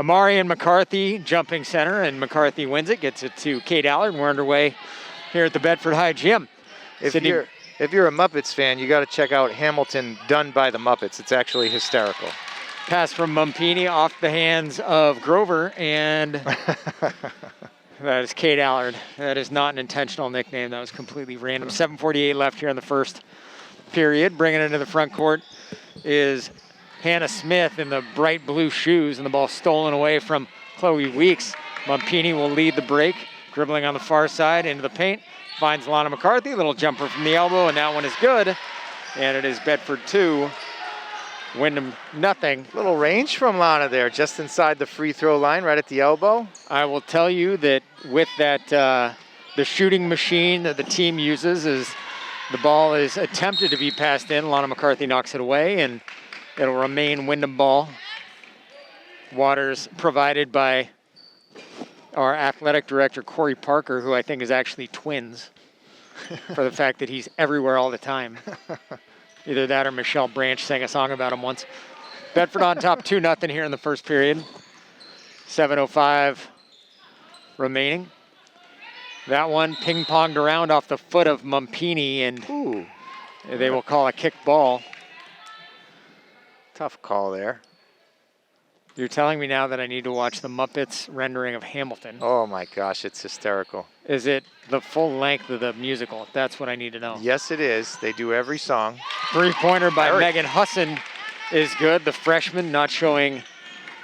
Amari and McCarthy jumping center, and McCarthy wins it, gets it to Kate Allard, and we're underway here at the Bedford High Gym. If you're a Muppets fan, you got to check out Hamilton done by the Muppets. It's actually hysterical. Pass from Mumpini off the hands of Grover, and that is Kate Allard. That is not an intentional nickname. That was completely random. 7:48 left here in the first period. Bringing it into the front court is Hannah Smith in the bright blue shoes, and the ball stolen away from Chloe Weeks. Mumpini will lead the break, dribbling on the far side into the paint. Finds Lana McCarthy, little jumper from the elbow, and that one is good. And it is Bedford 2, Windham nothing. Little range from Lana there, just inside the free throw line, right at the elbow. I will tell you that with that, the shooting machine that the team uses is the ball is attempted to be passed in. Lana McCarthy knocks it away, and it'll remain Windham ball. Waters provided by our athletic director, Corey Parker, who I think is actually twins for the fact that he's everywhere all the time. Either that or Michelle Branch sang a song about him once. Bedford on top 2-0 here in the first period. 7:05 remaining. That one ping-ponged around off the foot of Mumpini, and they will call a kick ball. Tough call there. You're telling me now that I need to watch the Muppets rendering of Hamilton. Oh my gosh, it's hysterical. Is it the full length of the musical? That's what I need to know. Yes, it is. They do every song. Three-pointer by Megan Husson is good. The freshman not showing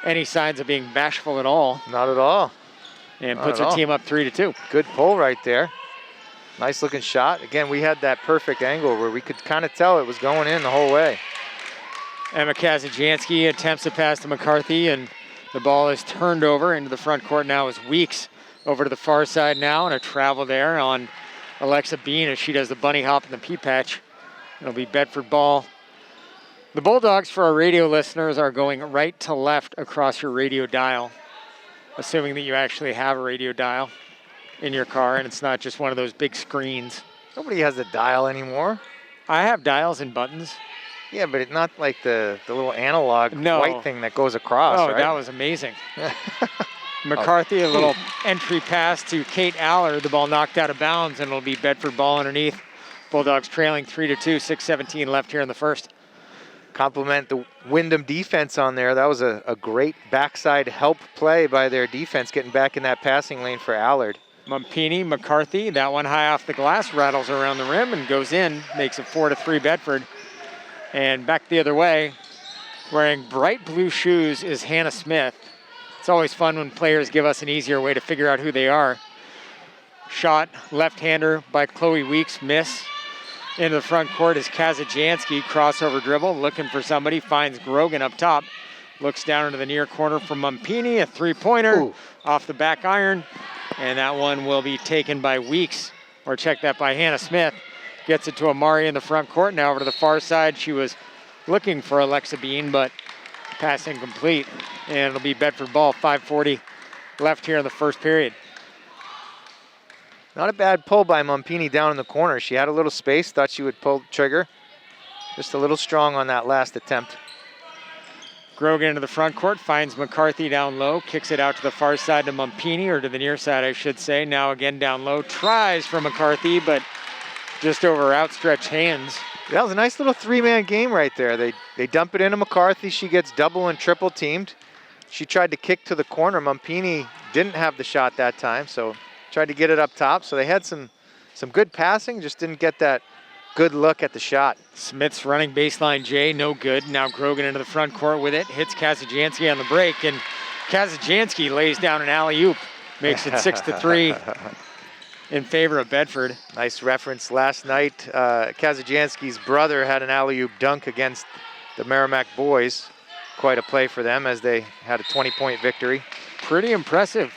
any signs of being bashful at all. Not at all. And puts her team up 3-2. Good pull right there. Nice looking shot. Again, we had that perfect angle where we could kind of tell it was going in the whole way. Emma Kazajanski attempts to pass to McCarthy, and the ball is turned over into the front court now as Weeks over to the far side now, and a travel there on Alexa Bean as she does the bunny hop in the pea patch. It'll be Bedford ball. The Bulldogs, for our radio listeners, are going right to left across your radio dial, assuming that you actually have a radio dial in your car and it's not just one of those big screens. Nobody has a dial anymore. I have dials and buttons. Yeah, but it's not like the little analog white thing that goes across, Oh, right? that was amazing. McCarthy, a little entry pass to Kate Allard. The ball knocked out of bounds, and it'll be Bedford ball underneath. Bulldogs trailing 3-2, 6:17 left here in the first. Compliment the Windham defense on there. That was a great backside help play by their defense, getting back in that passing lane for Allard. Mumpini, McCarthy, that one high off the glass, rattles around the rim and goes in, makes it 4-3 Bedford. And back the other way, wearing bright blue shoes is Hannah Smith. It's always fun when players give us an easier way to figure out who they are. Shot, left-hander by Chloe Weeks, miss. Into the front court is Kazajanski, crossover dribble, looking for somebody, finds Grogan up top. Looks down into the near corner for Mumpini, a three-pointer off the back iron. And that one will be taken by Weeks, or check that by Hannah Smith. Gets it to Amari in the front court. Now over to the far side. She was looking for Alexa Bean, but pass incomplete. And it'll be Bedford ball, 5:40 left here in the first period. Not a bad pull by Mumpini down in the corner. She had a little space, thought she would pull the trigger. Just a little strong on that last attempt. Grogan into the front court, finds McCarthy down low, kicks it out to the far side to Mumpini, or to the near side, I should say. Now again down low, tries for McCarthy, but just over outstretched hands. That was a nice little three-man game right there. They dump it into McCarthy. She gets double and triple teamed. She tried to kick to the corner. Mumpini didn't have the shot that time, so tried to get it up top. So they had some good passing, just didn't get that good look at the shot. Smith's running baseline J, no good. Now Grogan into the front court with it, hits Kazajanski on the break, and Kazajanski lays down an alley-oop, makes it 6-3. In favor of Bedford. Nice reference. Last night, Kazajanski's brother had an alley-oop dunk against the Merrimack boys. Quite a play for them as they had a 20-point victory. Pretty impressive.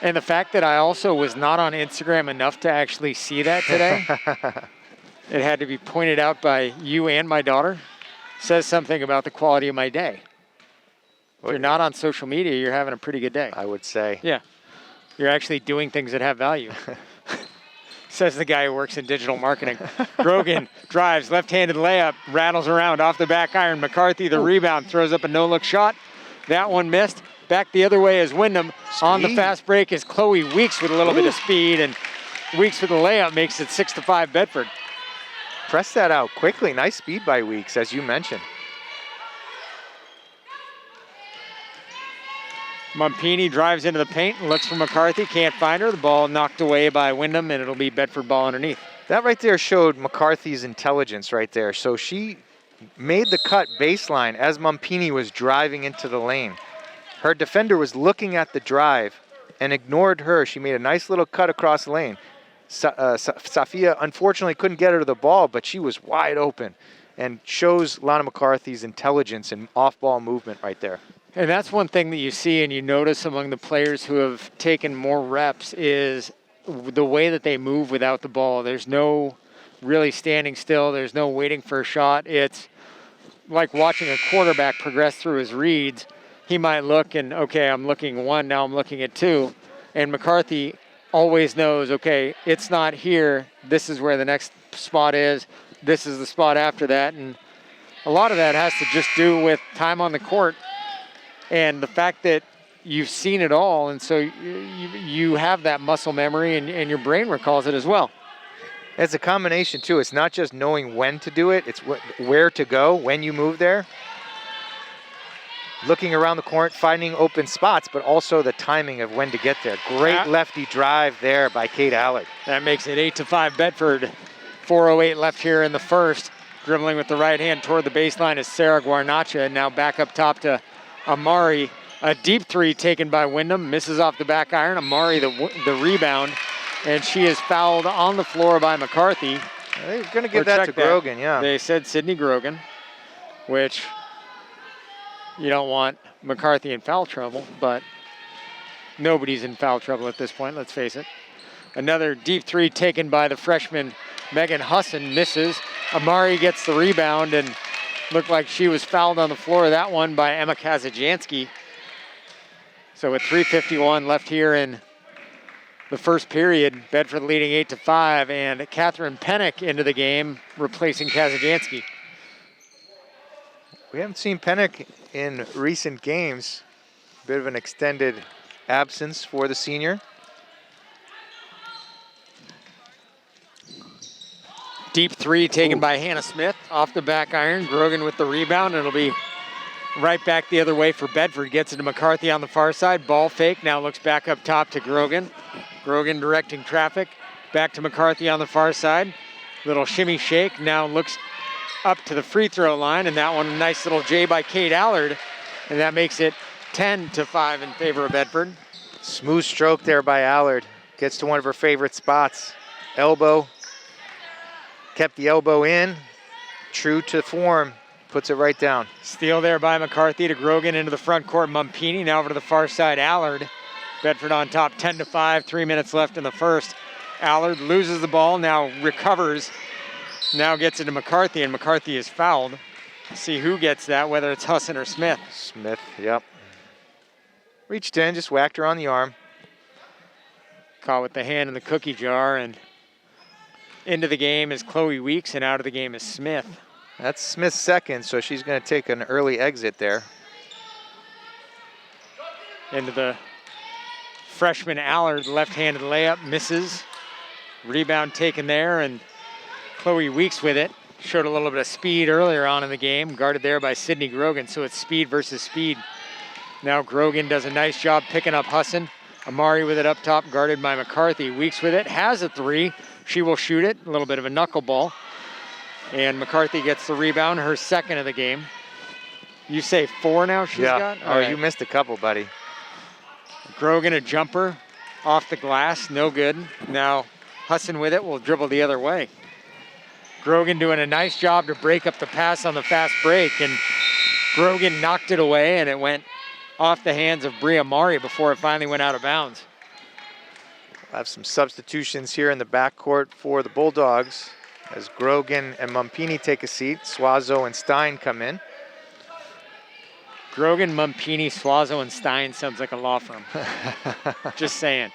And the fact that I also was not on Instagram enough to actually see that today, it had to be pointed out by you and my daughter, says something about the quality of my day. If you're not on social media, you're having a pretty good day. I would say. Yeah. You're actually doing things that have value. Says the guy who works in digital marketing. Grogan drives, left-handed layup, rattles around off the back iron. McCarthy, the rebound, throws up a no-look shot. That one missed. Back the other way is Windham. On the Speed. fast break is Chloe Weeks with a little bit of speed, and Weeks with a layup makes it 6-5 Bedford. Press that out quickly. Nice speed by Weeks, as you mentioned. Mumpini drives into the paint and looks for McCarthy. Can't find her. The ball knocked away by Windham, and it'll be Bedford ball underneath. That right there showed McCarthy's intelligence right there. So she made the cut baseline as Mumpini was driving into the lane. Her defender was looking at the drive and ignored her. She made a nice little cut across the lane. Safia unfortunately couldn't get her to the ball, but she was wide open and shows Lana McCarthy's intelligence and off-ball movement right there. And that's one thing that you see and you notice among the players who have taken more reps is the way that they move without the ball. There's no really standing still. There's no waiting for a shot. It's like watching a quarterback progress through his reads. He might look and, okay, I'm looking one, now I'm looking at two. And McCarthy always knows, okay, it's not here. This is where the next spot is. This is the spot after that. And a lot of that has to just do with time on the court and the fact that you've seen it all. And so you have that muscle memory and your brain recalls it as well. It's a combination, too. It's not just knowing when to do it. It's where to go when you move there. Looking around the court, finding open spots, but also the timing of when to get there. Great lefty drive there by Kate Allard. That makes it 8-5 Bedford. 4:08 left here in the first. Dribbling with the right hand toward the baseline is Sarah Guarnacha. Now back up top to Amari. A deep three taken by Windham. Misses off the back iron. Amari the rebound. And she is fouled on the floor by McCarthy. They're going to give that to Grogan, yeah. They said Sydney Grogan, which you don't want McCarthy in foul trouble, but nobody's in foul trouble at this point, let's face it. Another deep three taken by the freshman Megan Husson, misses. Amari gets the rebound and looked like she was fouled on the floor of that one by Emma Kazajanski. So with 3:51 left here in the first period, Bedford leading 8-5, and Catherine Pennick into the game, replacing Kazajanski. We haven't seen Pennick in recent games. Bit of an extended absence for the senior. Deep three taken by Hannah Smith off the back iron. Grogan with the rebound. It'll be right back the other way for Bedford. Gets it to McCarthy on the far side. Ball fake. Now looks back up top to Grogan. Grogan directing traffic. Back to McCarthy on the far side. Little shimmy shake. Now looks up to the free throw line. And that one, a nice little J by Kate Allard. And that makes it 10-5 in favor of Bedford. Smooth stroke there by Allard. Gets to one of her favorite spots. Elbow. Kept the elbow in. True to form. Puts it right down. Steal there by McCarthy to Grogan into the front court. Mumpini now over to the far side. Allard. Bedford on top 10-5. 3 minutes left in the first. Allard loses the ball. Now recovers. Now gets it to McCarthy, and McCarthy is fouled. See who gets that, whether it's Husson or Smith. Smith, yep. Reached in, just whacked her on the arm. Caught with the hand in the cookie jar, and into the game is Chloe Weeks, and out of the game is Smith. That's Smith's second, so she's going to take an early exit there. Into the freshman Allard, left-handed layup, misses. Rebound taken there, and Chloe Weeks with it. Showed a little bit of speed earlier on in the game, guarded there by Sydney Grogan, so it's speed versus speed. Now Grogan does a nice job picking up Husson. Amari with it up top, guarded by McCarthy. Weeks with it, has a three. She will shoot it, a little bit of a knuckleball. And McCarthy gets the rebound, her second of the game. You say 4 now she's got? Oh, right. You missed a couple, buddy. Grogan a jumper off the glass, no good. Now Husson with it will dribble the other way. Grogan doing a nice job to break up the pass on the fast break, and Grogan knocked it away, and it went off the hands of Bria Mari before it finally went out of bounds. We'll have some substitutions here in the backcourt for the Bulldogs as Grogan and Mumpini take a seat. Suazo and Stein come in. Grogan, Mumpini, Suazo, and Stein sounds like a law firm. Just saying.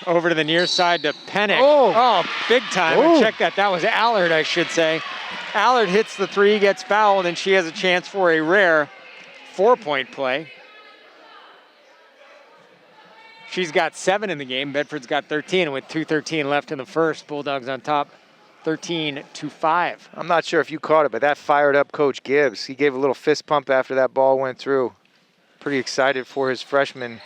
Over to the near side to Pennick. Oh, big time. Oh. Check that. That was Allard, I should say. Allard hits the three, gets fouled, and she has a chance for a rare 4-point play. She's got 7 in the game. Bedford's got 13, and with 2:13 left in the first, Bulldogs on top 13-5. I'm not sure if you caught it, but that fired up Coach Gibbs. He gave a little fist pump after that ball went through. Pretty excited for his freshman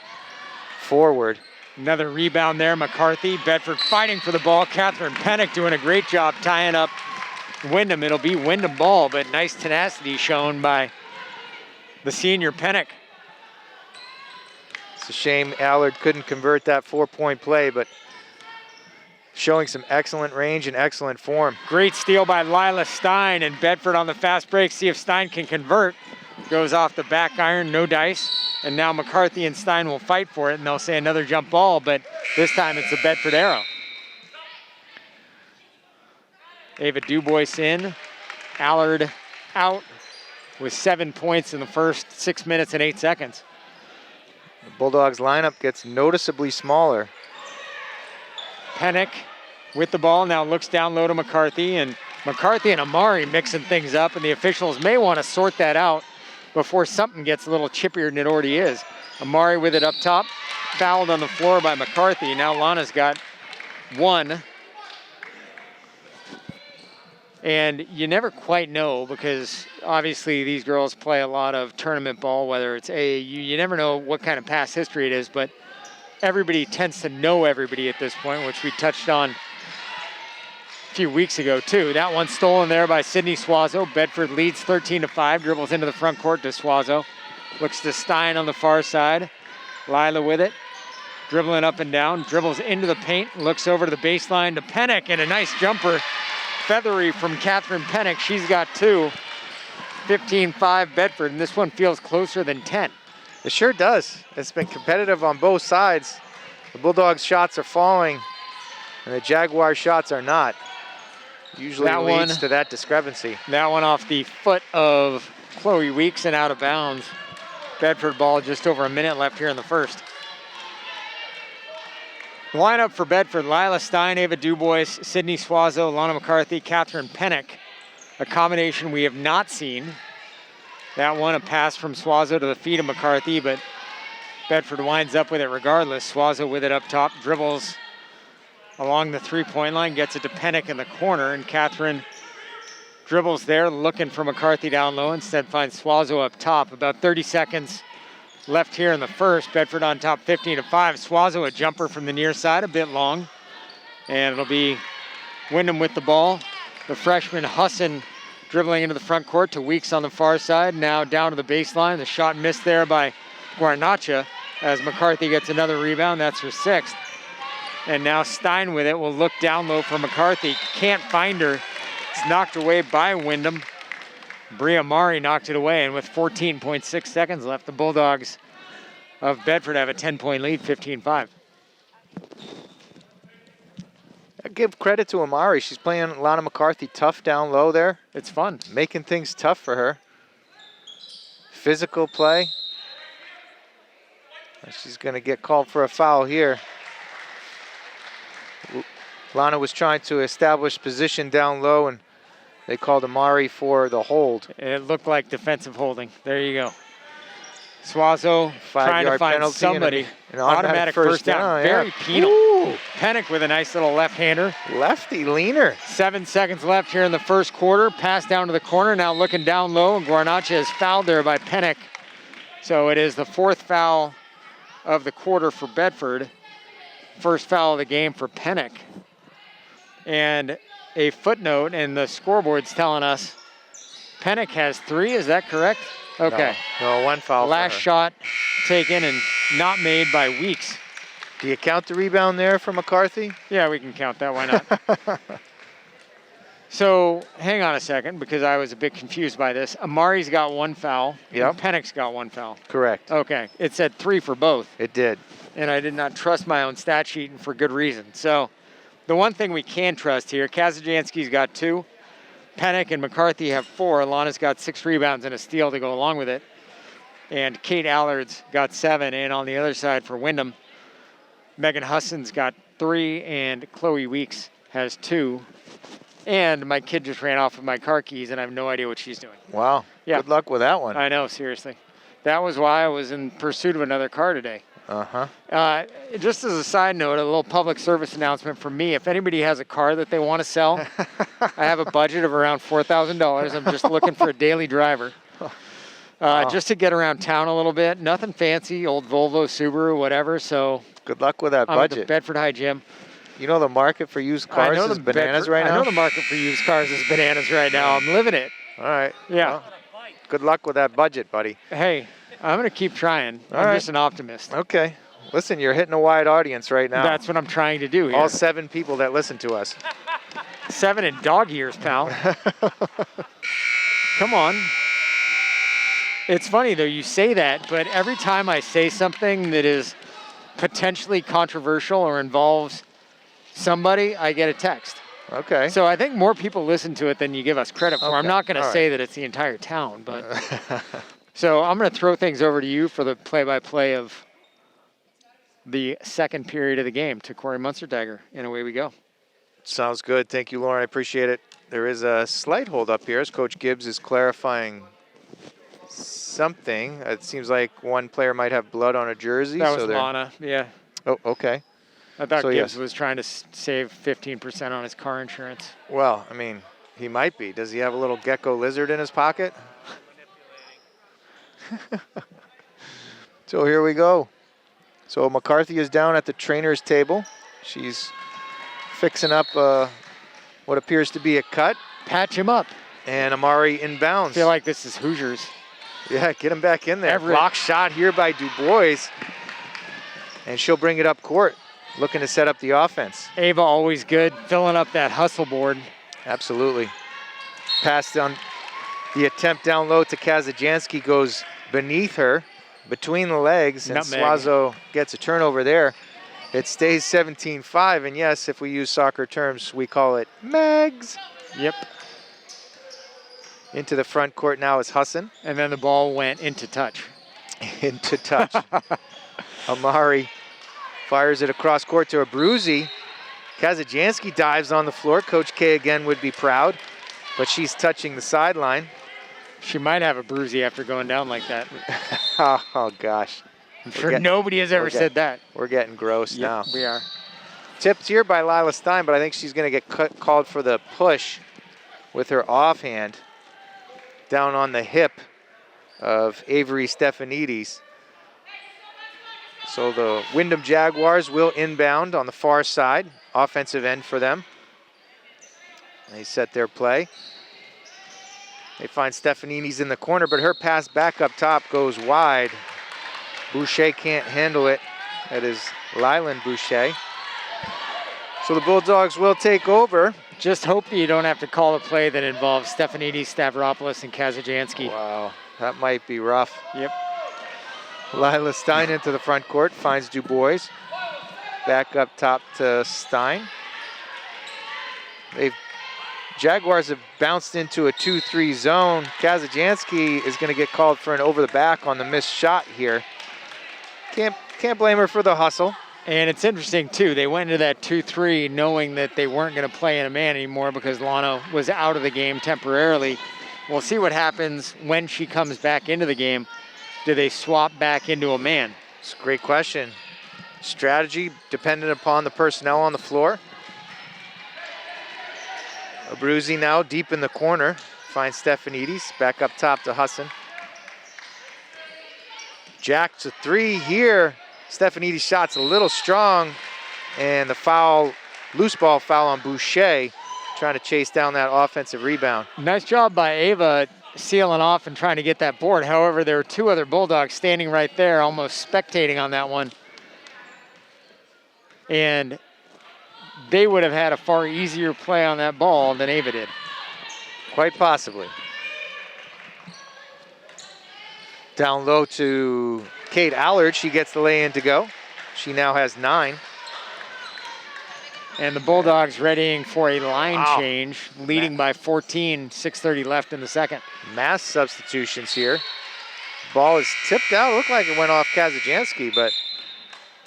forward. Another rebound there, McCarthy. Bedford fighting for the ball. Catherine Pennick doing a great job tying up Windham. It'll be Windham ball, but nice tenacity shown by the senior Pennick. It's a shame Allard couldn't convert that 4-point play, but showing some excellent range and excellent form. Great steal by Lila Stein, and Bedford on the fast break. See if Stein can convert. Goes off the back iron, no dice. And now McCarthy and Stein will fight for it, and they'll say another jump ball, but this time it's a Bedford arrow. Ava Dubois in. Allard out with 7 points in the first 6 minutes and 8 seconds. The Bulldogs lineup gets noticeably smaller. Pennick with the ball now looks down low to McCarthy, and McCarthy and Amari mixing things up, and the officials may want to sort that out before something gets a little chippier than it already is. Amari with it up top, fouled on the floor by McCarthy. Now Lana's got 1. And you never quite know, because obviously these girls play a lot of tournament ball, whether it's AAU. You never know what kind of past history it is, but everybody tends to know everybody at this point, which we touched on a few weeks ago too. That one stolen there by Sydney Suazo. Bedford leads 13-5, dribbles into the front court to Suazo. Looks to Stein on the far side. Lila with it, dribbling up and down, dribbles into the paint, looks over to the baseline to Pennick, and a nice jumper. Feathery from Catherine Pennick. She's got 2. 15-5 Bedford, and this one feels closer than 10. It sure does. It's been competitive on both sides. The Bulldogs' shots are falling, and the Jaguar shots are not. Usually that leads one, to that discrepancy. That one off the foot of Chloe Weeks and out of bounds. Bedford ball, just over a minute left here in the first. The lineup for Bedford: Lila Stein, Ava Dubois, Sydney Suazo, Lana McCarthy, Catherine Pennick. A combination we have not seen. That one, a pass from Suazo to the feet of McCarthy, but Bedford winds up with it regardless. Suazo with it up top, dribbles along the three-point line, gets it to Pennick in the corner, and Catherine dribbles there, looking for McCarthy down low. Instead finds Suazo up top. About 30 seconds left here in the first. Bedford on top 15-5. Suazo a jumper from the near side, a bit long. And it'll be Windham with the ball. The freshman Husson dribbling into the front court to Weeks on the far side. Now down to the baseline. The shot missed there by Guarnacha as McCarthy gets another rebound. That's her 6th. And now Stein with it will look down low for McCarthy. Can't find her. It's knocked away by Windham. Bria Mari knocked it away, and with 14.6 seconds left, the Bulldogs of Bedford have a 10-point lead, 15-5. I give credit to Amari. She's playing Lana McCarthy tough down low there. It's fun. Making things tough for her. Physical play. She's going to get called for a foul here. Lana was trying to establish position down low, and they called Amari for the hold. It looked like defensive holding. There you go. Suazo trying to find somebody. An automatic first down. Very penal. Ooh. Pennick with a nice little left-hander. Lefty leaner. 7 seconds left here in the first quarter. Pass down to the corner. Now looking down low, and Guarnacha is fouled there by Pennick. So it is the 4th foul of the quarter for Bedford. First foul of the game for Pennick. And a footnote, and the scoreboard's telling us Pennick has 3. Is that correct? Okay. No, 1 foul. Last shot taken and not made by Weeks. Do you count the rebound there for McCarthy? Yeah, we can count that. Why not? So hang on a second, because I was a bit confused by this. Amari's got 1 foul. Yep. Pennick's got 1 foul. Correct. Okay. It said 3 for both. It did. And I did not trust my own stat sheet, and for good reason. So the one thing we can trust here, Kazajanski's got 2. Pennick and McCarthy have 4. Alana's got 6 rebounds and a steal to go along with it. And Kate Allard's got 7. And on the other side for Windham, Megan Husson's got 3, and Chloe Weeks has 2. And my kid just ran off with my car keys, and I have no idea what she's doing. Wow. Yeah. Good luck with that one. I know, seriously. That was why I was in pursuit of another car today. Just as a side note, a little public service announcement from me. If anybody has a car that they want to sell, I have a budget of around $4,000. I'm just looking for a daily driver. Just to get around town a little bit. Nothing fancy, old Volvo, Subaru, whatever. So good luck with that I'm budget. at the Bedford High Gym. You know the market for used cars is bananas right now? I know the market for used cars is bananas right now. I'm living it. All right. Yeah. Well, good luck with that budget, buddy. Hey, I'm going to keep trying. All I'm right. just an optimist. Okay. Listen, you're hitting a wide audience right now. That's what I'm trying to do here. All 7 people that listen to us. 7 in dog years, pal. Come on. It's funny, though, you say that, but every time I say something that is potentially controversial or involves somebody, I get a text. Okay. So I think more people listen to it than you give us credit for. Okay. I'm not going to say that it's the entire town, but so I'm going to throw things over to you for the play-by-play of the second period of the game to Corey Munsterdagger, and away we go. Sounds good. Thank you, Lauren. I appreciate it. There is a slight hold up here as Coach Gibbs is clarifying something. It seems like one player might have blood on a jersey. That was Lana, yeah. Oh, okay. I thought Gibbs was trying to save 15% on his car insurance. Well, I mean, he might be. Does he have a little gecko lizard in his pocket? So here we go. So McCarthy is down at the trainer's table. She's fixing up what appears to be a cut. Patch him up. And Amari inbounds. I feel like this is Hoosiers. Yeah, get him back in there. Block shot here by Dubois. And she'll bring it up court, looking to set up the offense. Ava always good, filling up that hustle board. Absolutely. Pass down, the attempt down low to Kazajanski goes beneath her, between the legs, and Suazo gets a turnover there. It stays 17-5, and yes, if we use soccer terms, we call it Megs. Yep. Into the front court now is Hassan. And then the ball went into touch. Into touch. Amari fires it across court to Abruzzi. Kazajanski dives on the floor. Coach K again would be proud, but she's touching the sideline. She might have a bruisey after going down like that. Oh gosh. I'm sure nobody has ever said that. We're getting gross now. We are. Tipped here by Lila Stein, but I think she's going to get called for the push with her offhand down on the hip of Avery Stefanidis. So the Windham Jaguars will inbound on the far side, offensive end for them. They set their play. They find Stefanidis in the corner, but her pass back up top goes wide. Boucher can't handle it. That is Lylan Boucher. So the Bulldogs will take over. Just hope that you don't have to call a play that involves Stefanidis, Stavropoulos, and Kazajanski. Wow, that might be rough. Yep. Lila Stein into the front court, finds Dubois. Back up top to Stein. Jaguars have bounced into a 2-3 zone. Kazajanski is going to get called for an over the back on the missed shot here. Can't blame her for the hustle. And it's interesting, too. They went into that 2-3 knowing that they weren't going to play in a man anymore because Lana was out of the game temporarily. We'll see what happens when she comes back into the game. Do they swap back into a man? It's a great question. Strategy dependent upon the personnel on the floor. Abruzzi now deep in the corner. Finds Stefanidis. Back up top to Hassan. Jack to 3 here. Stefanidis' shot's a little strong. And the foul, loose ball foul on Boucher, trying to chase down that offensive rebound. Nice job by Ava sealing off and trying to get that board. However, there were 2 other Bulldogs standing right there, almost spectating on that one. And they would have had a far easier play on that ball than Ava did. Quite possibly. Down low to Kate Allard. She gets the lay-in to go. She now has 9. And the Bulldogs readying for a line change, leading by 14, 6:30 left in the second. Mass substitutions here. Ball is tipped out. Looked like it went off Kazajanski, but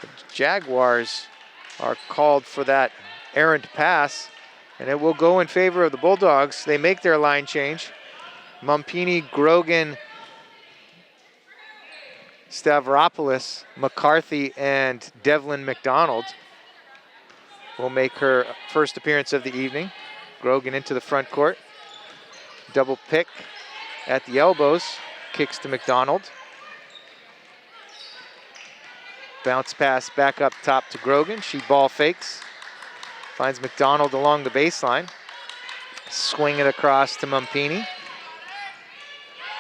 the Jaguars are called for that errant pass, and it will go in favor of the Bulldogs. They make their line change. Mumpini, Grogan, Stavropoulos, McCarthy, and Devlin McDonald will make her first appearance of the evening. Grogan into the front court. Double pick at the elbows. Kicks to McDonald. Bounce pass back up top to Grogan. She ball fakes. Finds McDonald along the baseline. Swing it across to Mumpini.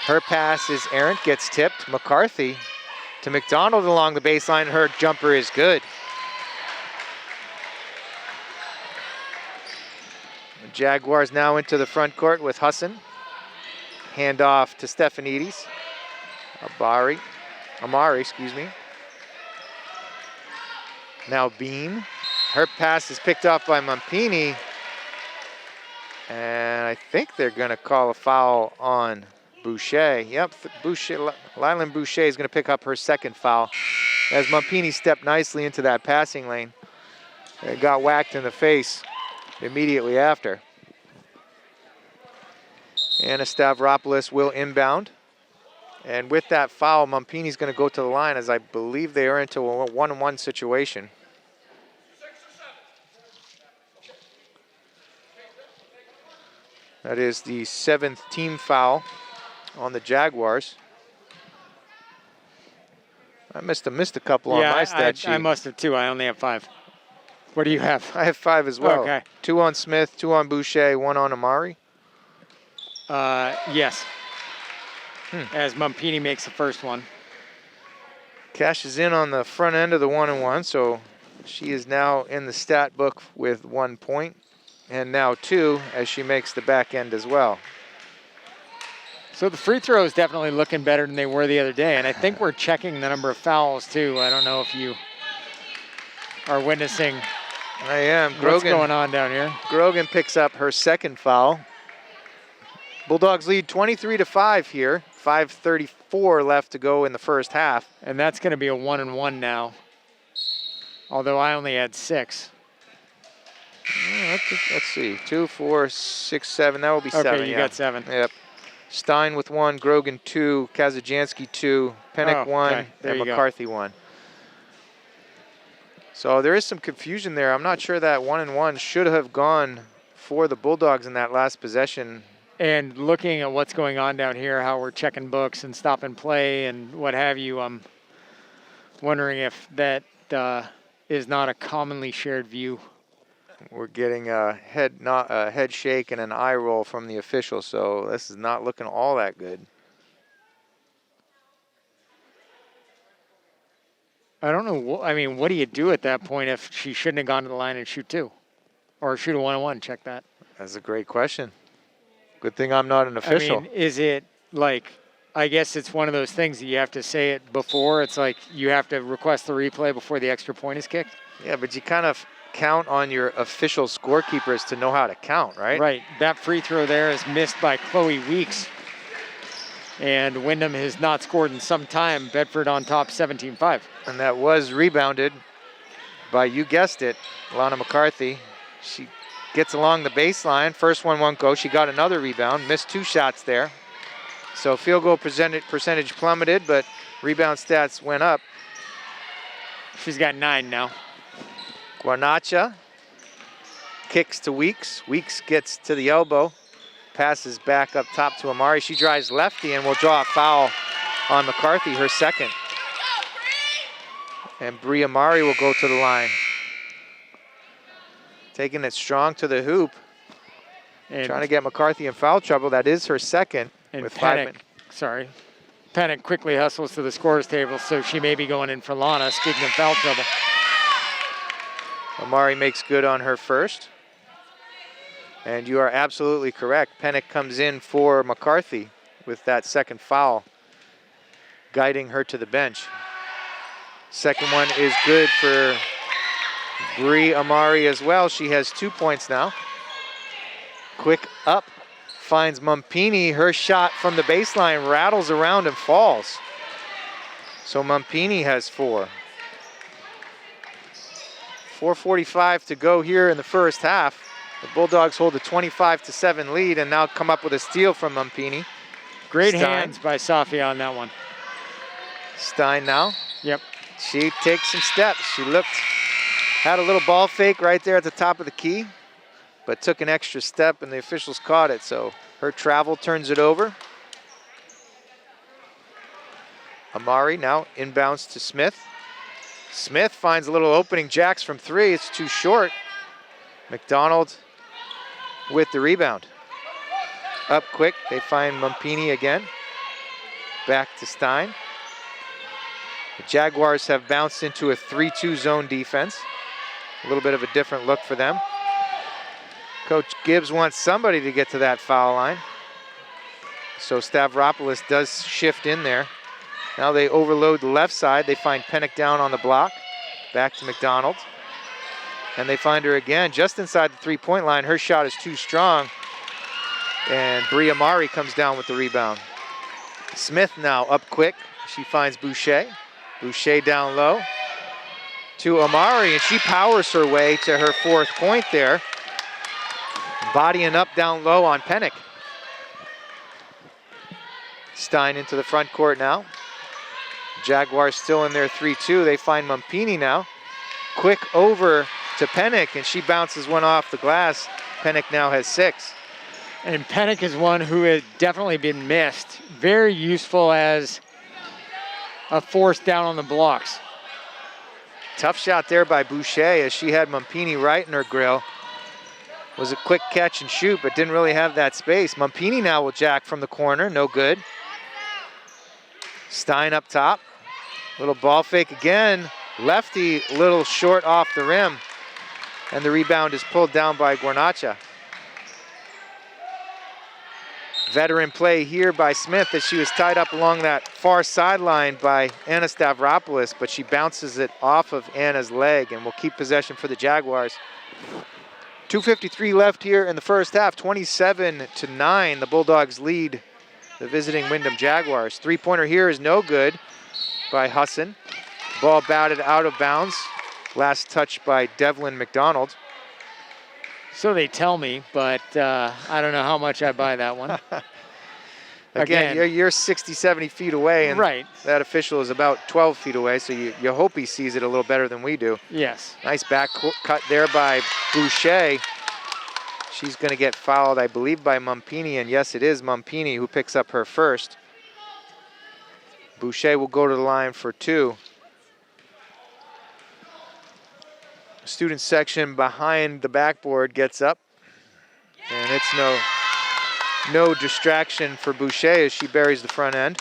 Her pass is errant, gets tipped. McCarthy to McDonald along the baseline. Her jumper is good. The Jaguars now into the front court with Hassan. Hand off to Stefanidis. Amari, excuse me. Now Bean. Her pass is picked off by Mumpini. And I think they're going to call a foul on Boucher. Yep, Lylan Boucher is going to pick up her second foul as Mumpini stepped nicely into that passing lane. It got whacked in the face immediately after. Anna Stavropoulos will inbound. And with that foul, Mumpini's going to go to the line as I believe they are into a 1-on-1 situation. That is the 7th team foul on the Jaguars. I missed a couple on my stat sheet. I must have too. I only have 5. What do you have? I have 5 as well. Okay. 2 on Smith, 2 on Boucher, 1 on Amari. Yes. As Mumpini makes the first one. Cashes in on the front end of the 1-on-1, so she is now in the stat book with 1 point. And now 2 as she makes the back end as well. So the free throw is definitely looking better than they were the other day. And I think we're checking the number of fouls too. I don't know if you are witnessing I am. what's going on down here. Grogan picks up her second foul. Bulldogs lead 23-5 here. 5:34 left to go in the first half. And that's going to be a 1-and-1 now. Although I only had 6. Let's see. 2, 4, 6, 7. That will be 7. Okay, you got 7. Yep. Stein with 1, Grogan 2, Kazajanski 2, Pennick 1, and McCarthy 1. So there is some confusion there. I'm not sure that 1-and-1 should have gone for the Bulldogs in that last possession. And looking at what's going on down here, how we're checking books and stop and play and what have you, I'm wondering if that is not a commonly shared view. We're getting a head shake and an eye roll from the official, so this is not looking all that good. I don't know. I mean, what do you do at that point if she shouldn't have gone to the line and shoot 2? Or shoot a 1-on-1? Check that. That's a great question. Good thing I'm not an official. I mean, is it like, I guess it's one of those things that you have to say it before. It's like you have to request the replay before the extra point is kicked. Yeah, but you kind of count on your official scorekeepers to know how to count, right? Right. That free throw there is missed by Chloe Weeks. And Windham has not scored in some time. Bedford on top 17-5. And that was rebounded by, you guessed it, Lana McCarthy. She gets along the baseline. First one won't go. She got another rebound. Missed 2 shots there. So field goal percentage plummeted, but rebound stats went up. She's got 9 now. Guarnacha kicks to Weeks. Weeks gets to the elbow. Passes back up top to Amari. She drives lefty and will draw a foul on McCarthy, her second. And Bree Amari will go to the line. Taking it strong to the hoop. And trying to get McCarthy in foul trouble. That is her second. And with Pennick quickly hustles to the scorer's table, so she may be going in for Lana, speaking of foul trouble. Amari makes good on her first. And you are absolutely correct. Pennick comes in for McCarthy with that second foul, guiding her to the bench. Second one is good for Bree Amari as well. She has 2 points now. Quick up, finds Mumpini. Her shot from the baseline rattles around and falls. So Mumpini has 4. 4:45 to go here in the first half. The Bulldogs hold a 25-7 lead and now come up with a steal from Mumpini. Great Stein. hands by Safia on that one. Stein now. Yep. She takes some steps. She had a little ball fake right there at the top of the key, but took an extra step and the officials caught it. So her travel turns it over. Amari now inbounds to Smith. Smith finds a little opening, jacks from 3. It's too short. McDonald with the rebound. Up quick, they find Mumpini again. Back to Stein. The Jaguars have bounced into a 3-2 zone defense. A little bit of a different look for them. Coach Gibbs wants somebody to get to that foul line. So Stavropoulos does shift in there. Now they overload the left side. They find Pennick down on the block. Back to McDonald. And they find her again just inside the 3-point line. Her shot is too strong. And Bri Amari comes down with the rebound. Smith now up quick. She finds Boucher. Boucher down low to Amari, and she powers her way to her 4th point there. Bodying up down low on Pennick. Stein into the front court now. Jaguars still in their 3-2. They find Mumpini now. Quick over to Pennick, and she bounces one off the glass. Pennick now has 6. And Pennick is one who has definitely been missed. Very useful as a force down on the blocks. Tough shot there by Boucher as she had Mumpini right in her grill. Was a quick catch and shoot, but didn't really have that space. Mumpini now will jack from the corner, no good. Stein up top. Little ball fake again. Lefty, a little short off the rim. And the rebound is pulled down by Guarnacha. Veteran play here by Smith as she was tied up along that far sideline by Anna Stavropoulos, but she bounces it off of Anna's leg and will keep possession for the Jaguars. 2:53 left here in the first half, 27-9. The Bulldogs lead the visiting Windham Jaguars. 3-pointer here is no good by Husson. Ball batted out of bounds. Last touch by Devlin McDonald. So they tell me, but I don't know how much I buy that one. Again, you're 60, 70 feet away, and right. That official is about 12 feet away, so you hope he sees it a little better than we do. Yes. Nice back cut there by Boucher. She's going to get fouled, I believe, by Mumpini, and yes, it is Mumpini who picks up her first. Boucher will go to the line for 2. Student section behind the backboard gets up, and it's no distraction for Boucher as she buries the front end.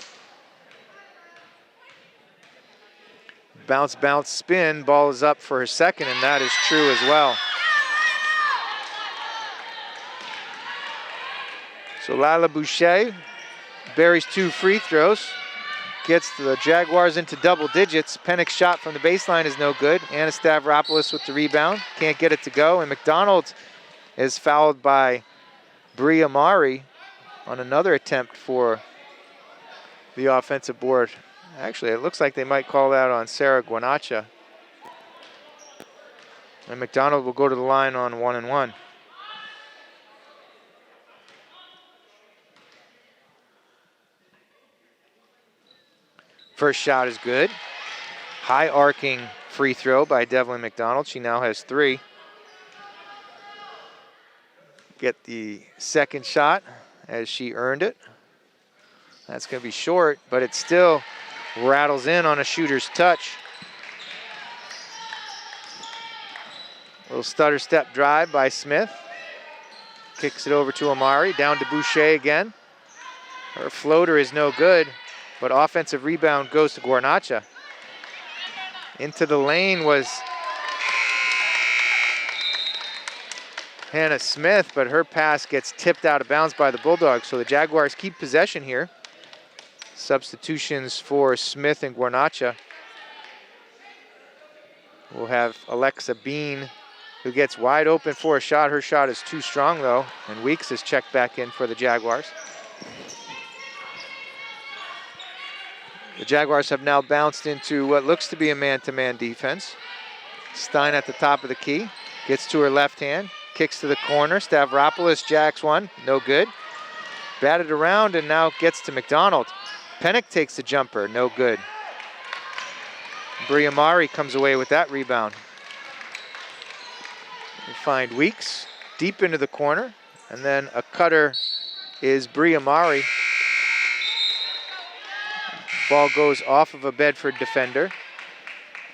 Bounce, bounce, spin. Ball is up for her second, and that is true as well. So Lila Boucher buries 2 free throws. Gets the Jaguars into double digits. Pennick's shot from the baseline is no good. Anna Stavropoulos with the rebound. Can't get it to go. And McDonald is fouled by Bri Amari on another attempt for the offensive board. Actually, it looks like they might call that on Sarah Guarnacha. And McDonald will go to the line on 1-1. First shot is good. High arcing free throw by Devlin McDonald. She now has 3. Get the second shot as she earned it. That's going to be short, but it still rattles in on a shooter's touch. Little stutter step drive by Smith. Kicks it over to Amari, down to Boucher again. Her floater is no good, but offensive rebound goes to Guarnacha. Into the lane was Hannah Smith, but her pass gets tipped out of bounds by the Bulldogs, so the Jaguars keep possession here. Substitutions for Smith and Guarnacha. We'll have Alexa Bean, who gets wide open for a shot. Her shot is too strong, though, and Weeks is checked back in for the Jaguars. The Jaguars have now bounced into what looks to be a man-to-man defense. Stein at the top of the key, gets to her left hand, kicks to the corner. Stavropoulos jacks one, no good. Batted around and now gets to McDonald. Pennick takes the jumper, no good. Bria Mari comes away with that rebound. We find Weeks deep into the corner, and then a cutter is Bria Mari. Ball goes off of a Bedford defender.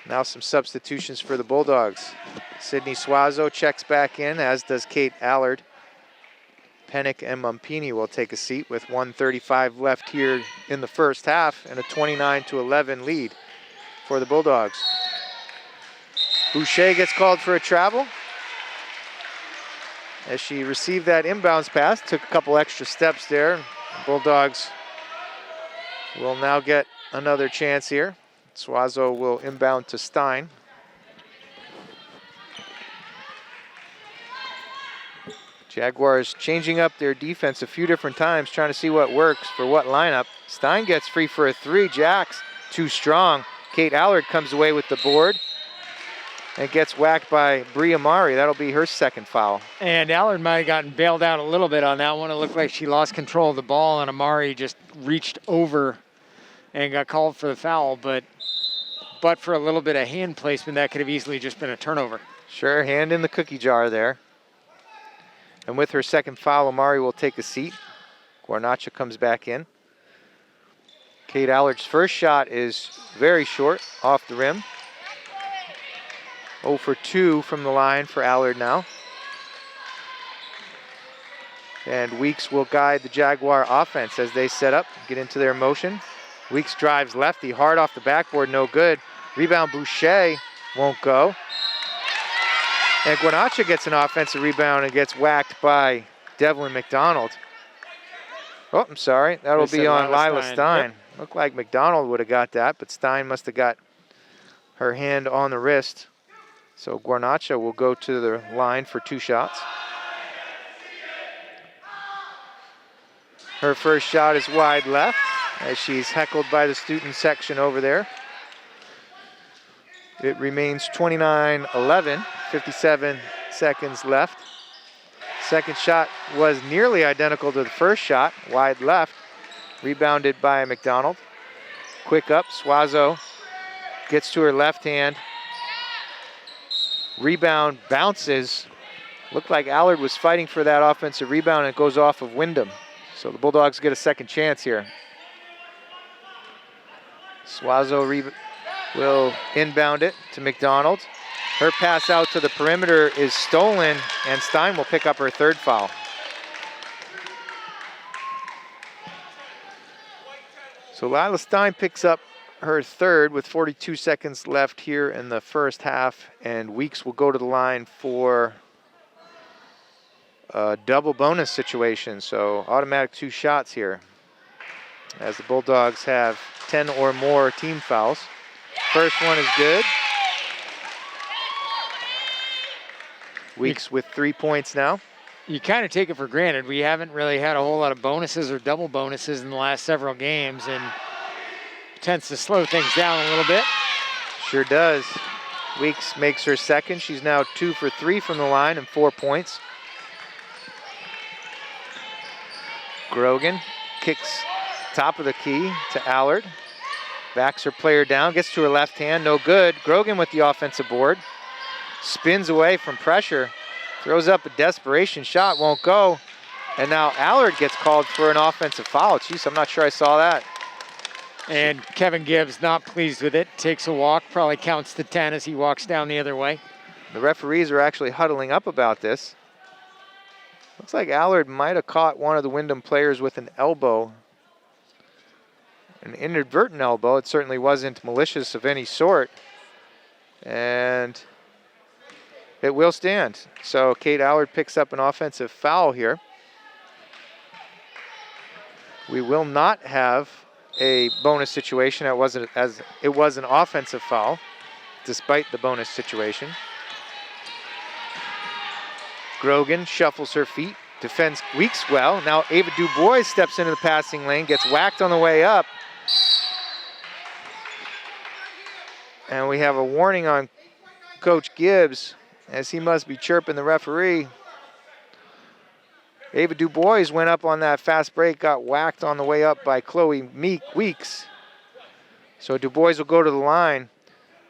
Now some substitutions for the Bulldogs. Sydney Suazo checks back in, as does Kate Allard. Pennick and Mumpini will take a seat with 1:35 left here in the first half and a 29-11 lead for the Bulldogs. Boucher gets called for a travel as she received that inbounds pass, took a couple extra steps there. The Bulldogs will now get another chance here. Suazo will inbound to Stein. Jaguars changing up their defense a few different times, trying to see what works for what lineup. Stein gets free for a three. Jax too strong. Kate Allard comes away with the board and gets whacked by Bria Mari. That'll be her second foul. And Allard might have gotten bailed out a little bit on that one. It looked like she lost control of the ball, and Amari just reached over and got called for the foul. But for a little bit of hand placement, that could have easily just been a turnover. Sure, hand in the cookie jar there. And with her second foul, Amari will take a seat. Guarnacha comes back in. Kate Allard's first shot is very short, off the rim. 0 for 2 from the line for Allard now. And Weeks will guide the Jaguar offense as they set up, get into their motion. Weeks drives lefty, hard off the backboard, no good. Rebound Boucher won't go. And Guarnacha gets an offensive rebound and gets whacked by Devlin McDonald. Oh, I'm sorry. That'll be on Lila Stein. Yep. Looked like McDonald would have got that, but Stein must have got her hand on the wrist. So Guarnacha will go to the line for 2 shots. Her first shot is wide left as she's heckled by the student section over there. It remains 29-11, 57 seconds left. Second shot was nearly identical to the first shot, wide left, rebounded by McDonald. Quick up, Suazo gets to her left hand. Rebound bounces. Looked like Allard was fighting for that offensive rebound, and it goes off of Windham. So the Bulldogs get a second chance here. Suazo will inbound it to McDonald. Her pass out to the perimeter is stolen, and Stein will pick up her third foul. So Lila Stein picks up her third with 42 seconds left here in the first half, and Weeks will go to the line for a double bonus situation, so automatic 2 shots here as the Bulldogs have 10 or more team fouls. First one is good. Weeks with 3 points now. You kind of take it for granted. We haven't really had a whole lot of bonuses or double bonuses in the last several games, and tends to slow things down a little bit. Sure does. Weeks makes her second. She's now 2 for 3 from the line and 4 points. Grogan kicks top of the key to Allard. Backs her player down, gets to her left hand, no good. Grogan with the offensive board. Spins away from pressure. Throws up a desperation shot, won't go. And now Allard gets called for an offensive foul. Jeez, I'm not sure I saw that. And Kevin Gibbs not pleased with it. Takes a walk, probably counts to 10 as he walks down the other way. The referees are actually huddling up about this. Looks like Allard might have caught one of the Windham players with an elbow. An inadvertent elbow. It certainly wasn't malicious of any sort. And it will stand. So Kate Allard picks up an offensive foul here. We will not have a bonus situation. It was an offensive foul, despite the bonus situation. Grogan shuffles her feet, defends Weeks well. Now Ava Dubois steps into the passing lane, gets whacked on the way up. And we have a warning on Coach Gibbs, as he must be chirping the referee. Ava Dubois went up on that fast break, got whacked on the way up by Chloe Weeks. So Dubois will go to the line.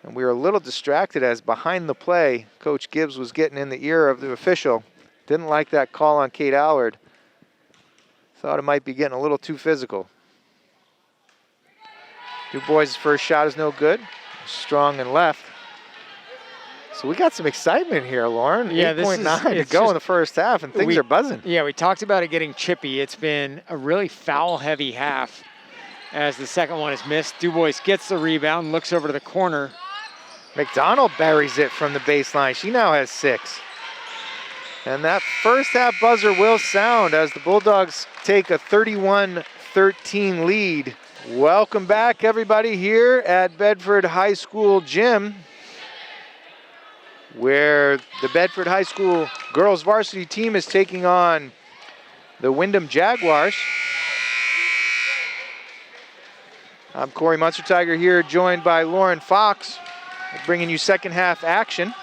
And we were a little distracted as behind the play, Coach Gibbs was getting in the ear of the official. Didn't like that call on Kate Allard. Thought it might be getting a little too physical. DuBois' first shot is no good. Strong and left. So we got some excitement here, Lauren. Yeah, 8.9 to go in the first half, and things are buzzing. Yeah, we talked about it getting chippy. It's been a really foul-heavy half as the second one is missed. DuBois gets the rebound, looks over to the corner. McDonald buries it from the baseline. She now has 6. And that first half buzzer will sound as the Bulldogs take a 31-13 lead. Welcome back, everybody, here at Bedford High School Gym, where the Bedford High School girls varsity team is taking on the Windham Jaguars. I'm Corey Munster-Tiger here, joined by Lauren Fox, bringing you second half action.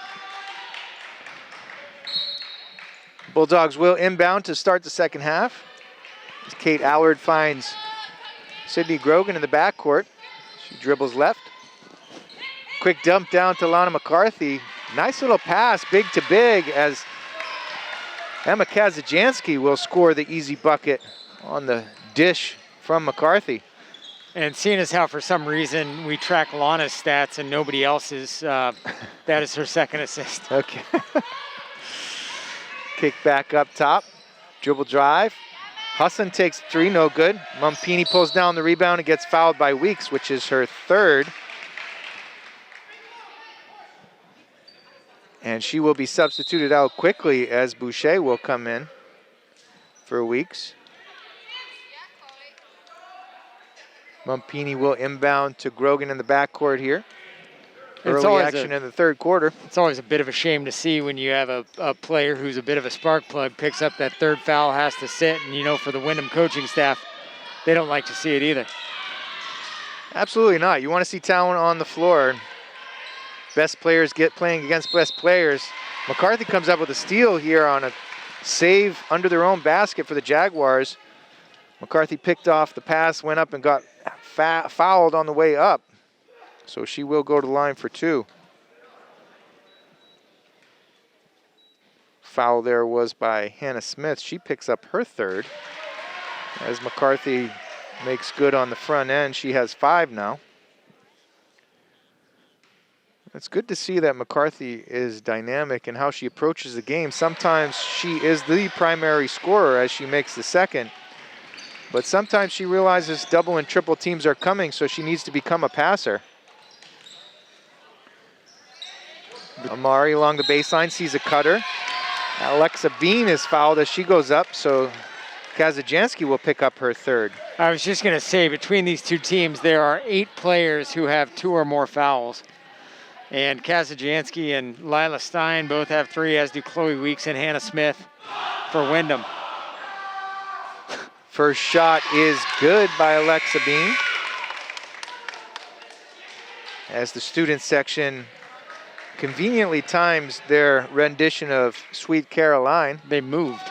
Bulldogs will inbound to start the second half. As Kate Allard finds Sydney Grogan in the backcourt. She dribbles left. Quick dump down to Lana McCarthy. Nice little pass, big to big, as Emma Kazajanski will score the easy bucket on the dish from McCarthy. And seeing as how for some reason we track Lana's stats and nobody else's, that is her second assist. Okay. Kick back up top, dribble drive. Husson takes 3, no good. Mumpini pulls down the rebound and gets fouled by Weeks, which is her third. And she will be substituted out quickly as Boucher will come in for Weeks. Mumpini will inbound to Grogan in the backcourt here. Early action in the third quarter. It's always a bit of a shame to see when you have a player who's a bit of a spark plug, picks up that third foul, has to sit, and you know for the Windham coaching staff, they don't like to see it either. Absolutely not. You want to see talent on the floor. Best players get playing against best players. McCarthy comes up with a steal here on a save under their own basket for the Jaguars. McCarthy picked off the pass, went up and got fouled on the way up. So she will go to the line for 2. Foul there was by Hannah Smith. She picks up her third. As McCarthy makes good on the front end, she has 5 now. It's good to see that McCarthy is dynamic in how she approaches the game. Sometimes she is the primary scorer as she makes the second. But sometimes she realizes double and triple teams are coming, so she needs to become a passer. Amari along the baseline sees a cutter. Alexa Bean is fouled as she goes up, so Kazajanski will pick up her third. I was just going to say, between these two teams, there are 8 players who have 2 or more fouls. And Kazajanski and Lila Stein both have 3, as do Chloe Weeks and Hannah Smith for Windham. First shot is good by Alexa Bean. As the student section conveniently times their rendition of Sweet Caroline. They moved.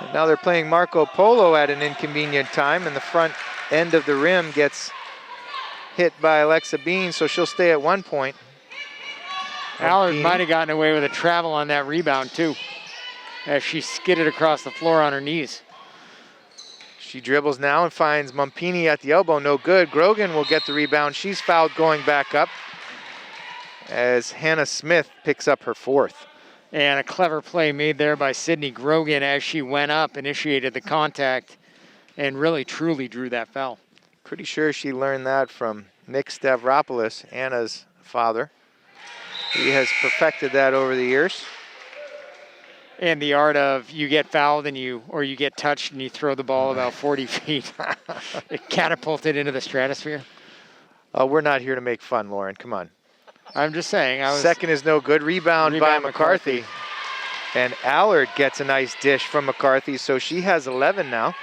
And now they're playing Marco Polo at an inconvenient time, and the front end of the rim gets hit by Alexa Bean, so she'll stay at 1 point. Allard might have gotten away with a travel on that rebound too, as she skidded across the floor on her knees. She dribbles now and finds Mumpini at the elbow, no good. Grogan will get the rebound. She's fouled going back up as Hannah Smith picks up her 4th. And a clever play made there by Sydney Grogan as she went up, initiated the contact, and really truly drew that foul. Pretty sure she learned that from Nick Stavropoulos, Anna's father. He has perfected that over the years. And the art of you get fouled and you get touched and you throw the ball about 40 feet. It catapulted into the stratosphere. We're not here to make fun, Lauren. Come on. I'm just saying. Second is no good. Rebound by McCarthy. And Allard gets a nice dish from McCarthy, so she has 11 now.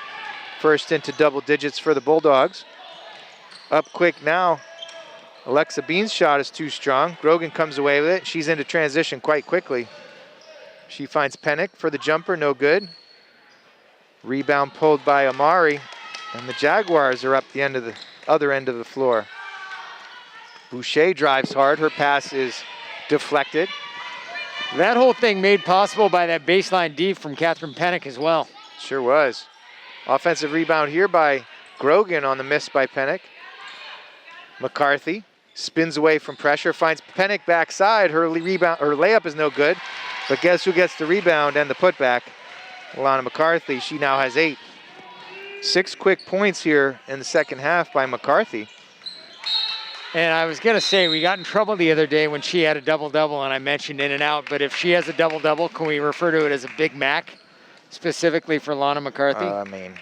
First into double digits for the Bulldogs. Up quick now. Alexa Bean's shot is too strong. Grogan comes away with it. She's into transition quite quickly. She finds Pennick for the jumper, no good. Rebound pulled by Amari, and the Jaguars are up the other end of the floor. Boucher drives hard. Her pass is deflected. That whole thing made possible by that baseline D from Catherine Pennick as well. Sure was. Offensive rebound here by Grogan on the miss by Pennick. McCarthy spins away from pressure, finds Pennick backside. Her layup is no good, but guess who gets the rebound and the putback? Alana McCarthy. She now has 8. 6 quick points here in the second half by McCarthy. And I was going to say, we got in trouble the other day when she had a double-double, and I mentioned in and out, but if she has a double-double, can we refer to it as a Big Mac, specifically for Lana McCarthy? I mean,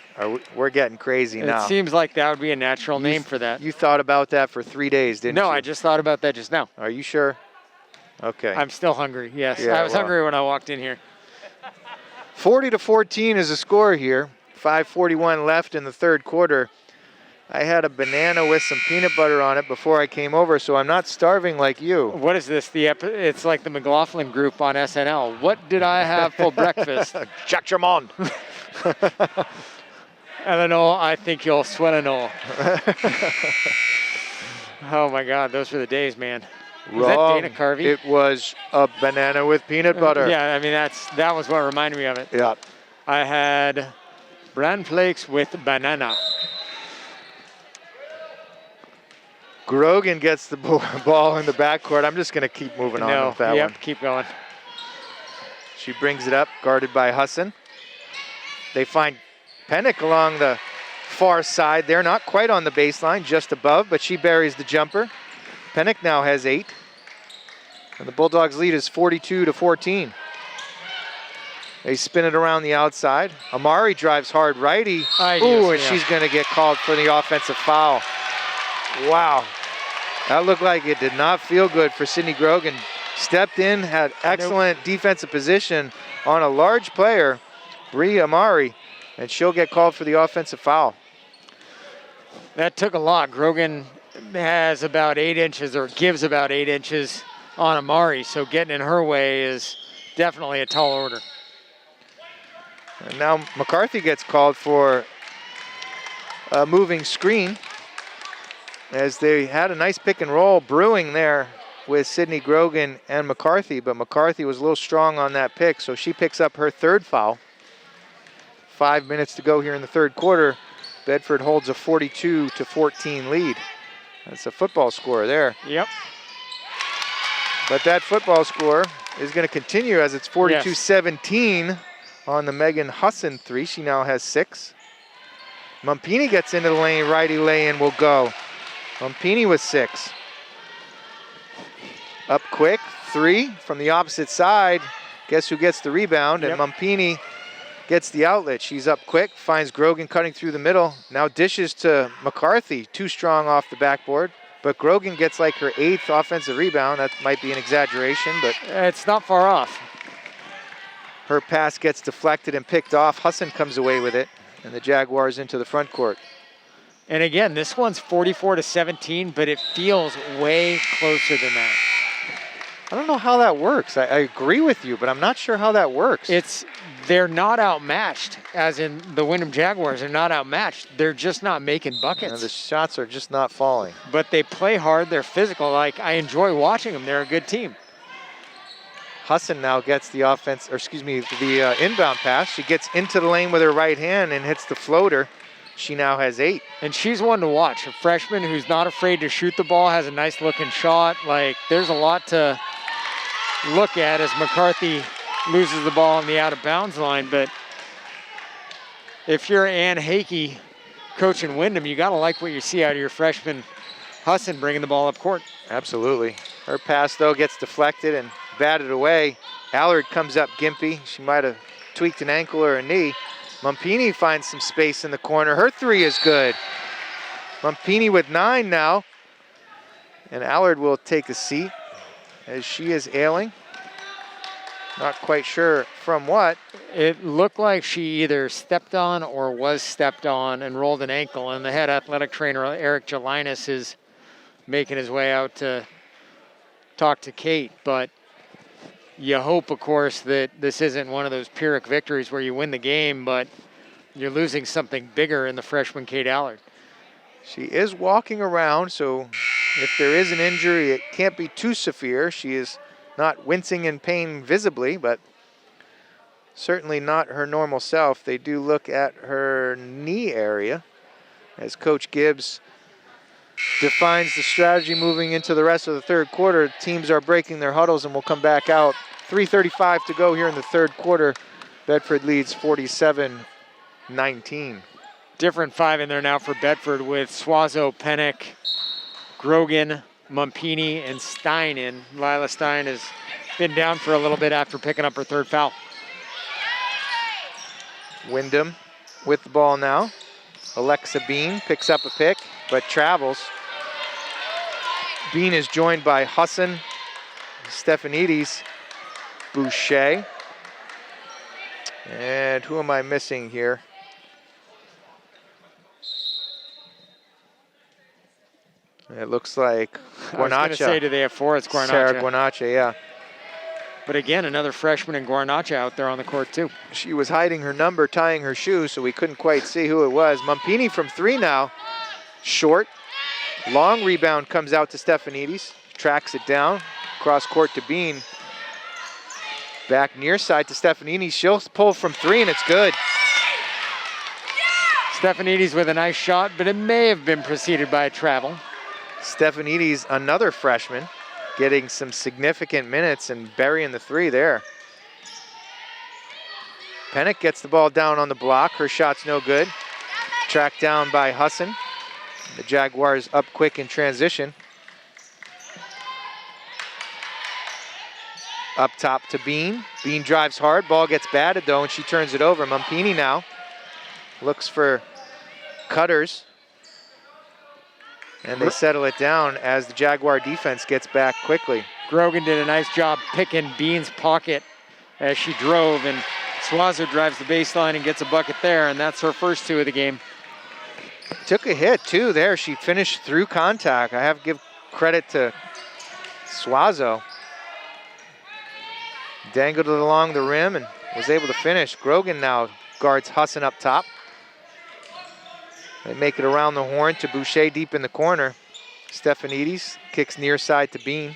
we're getting crazy now. It seems like that would be a natural name for that. You thought about that for 3 days, didn't you? No, I just thought about that just now. Are you sure? Okay. I'm still hungry, yes. Yeah, I was hungry when I walked in here. 40-14 is the score here. 5:41 left in the third quarter. I had a banana with some peanut butter on it before I came over, so I'm not starving like you. What is this? It's like the McLaughlin group on SNL. What did I have for breakfast? Jack Germond. Eleanor, I think you'll swell an all. Oh my God, those were the days, man. Was that Dana Carvey? It was a banana with peanut butter. Yeah, I mean that was what reminded me of it. Yeah. I had bran flakes with banana. Grogan gets the ball in the backcourt. I'm just going to keep moving on with that one. Keep going. She brings it up, guarded by Husson. They find Pennick along the far side there, not quite on the baseline, just above, but she buries the jumper. Pennick now has 8. And the Bulldogs' lead is 42-14. They spin it around the outside. Amari drives hard righty. She's going to get called for the offensive foul. Wow. That looked like it did not feel good for Sydney Grogan. Stepped in, had excellent defensive position on a large player, Bree Amari, and she'll get called for the offensive foul. That took a lot. Grogan has about 8 inches, or gives about 8 inches on Amari, so getting in her way is definitely a tall order. And now McCarthy gets called for a moving screen, as they had a nice pick and roll brewing there with Sydney Grogan and McCarthy, but McCarthy was a little strong on that pick, so she picks up her 3rd foul. 5 minutes to go here in the third quarter. Bedford holds a 42-14 lead. That's a football score there. Yep. But that football score is going to continue as it's 42-17 on the Megan Husson 3. She now has 6. Mumpini gets into the lane, righty lay-in will go. Mumpini with 6. Up quick, 3 from the opposite side. Guess who gets the rebound? And Mumpini gets the outlet. She's up quick, finds Grogan cutting through the middle. Now dishes to McCarthy, too strong off the backboard. But Grogan gets like her 8th offensive rebound. That might be an exaggeration, but it's not far off. Her pass gets deflected and picked off. Husson comes away with it, and the Jaguars into the front court. And again, this one's 44-17, but it feels way closer than that. I don't know how that works. I agree with you, but I'm not sure how that works. They're not outmatched, as in the Windham Jaguars are not outmatched. They're just not making buckets. The shots are just not falling. But they play hard. They're physical. Like, I enjoy watching them. They're a good team. Husson now gets the the inbound pass. She gets into the lane with her right hand and hits the floater. She now has 8. And she's one to watch. A freshman who's not afraid to shoot the ball, has a nice looking shot. Like, there's a lot to look at as McCarthy loses the ball on the out of bounds line. But if you're Ann Hakey coaching Windham, you got to like what you see out of your freshman Husson bringing the ball up court. Absolutely. Her pass, though, gets deflected and batted away. Allard comes up gimpy. She might have tweaked an ankle or a knee. Mumpini finds some space in the corner. Her 3 is good. Mumpini with 9 now. And Allard will take a seat as she is ailing. Not quite sure from what. It looked like she either stepped on or was stepped on and rolled an ankle. And the head athletic trainer, Eric Jelinas, is making his way out to talk to Kate. But you hope, of course, that this isn't one of those Pyrrhic victories where you win the game, but you're losing something bigger in the freshman Kate Allard. She is walking around, so If there is an injury, it can't be too severe. She is not wincing in pain visibly, but certainly not her normal self. They do look at her knee area as Coach Gibbs defines the strategy moving into the rest of the third quarter. Teams are breaking their huddles and will come back out. 3:35 to go here in the third quarter. Bedford leads 47-19. Different five in there now for Bedford with Suazo, Pennick, Grogan, Mumpini, and Stein in. Lila Stein has been down for a little bit after picking up her third foul. Windham with the ball now. Alexa Bean picks up a pick, but travels. Bean is joined by Hassan, Stefanidis, Boucher. And who am I missing here? It looks like I was going to say, do they have four? It's Guarnacha. Sarah Guarnacha, yeah. But again, another freshman in Guarnacha out there on the court too. She was hiding her number, tying her shoe, so we couldn't quite see who it was. Mumpini from three now. Short. Long rebound comes out to Stefanidis. Tracks it down. Cross court to Bean. Back near side to Stefanidis. She'll pull from three, and it's good. Stefanidis with a nice shot, but it may have been preceded by a travel. Stefanidis, another freshman, getting some significant minutes and burying the three there. Pennick gets the ball down on the block. Her shot's no good. Tracked down by Hassan. The Jaguars up quick in transition. Up top to Bean. Bean drives hard. Ball gets batted though, and she turns it over. Mumpini now looks for cutters. And they settle it down as the Jaguar defense gets back quickly. Grogan did a nice job picking Bean's pocket as she drove, and Suazo drives the baseline and gets a bucket there, and that's her first two of the game. Took a hit too there. She finished through contact. I have to give credit to Suazo. Dangled it along the rim and was able to finish. Grogan now guards Hassan up top. They make it around the horn to Boucher deep in the corner. Stefanidis kicks near side to Bean.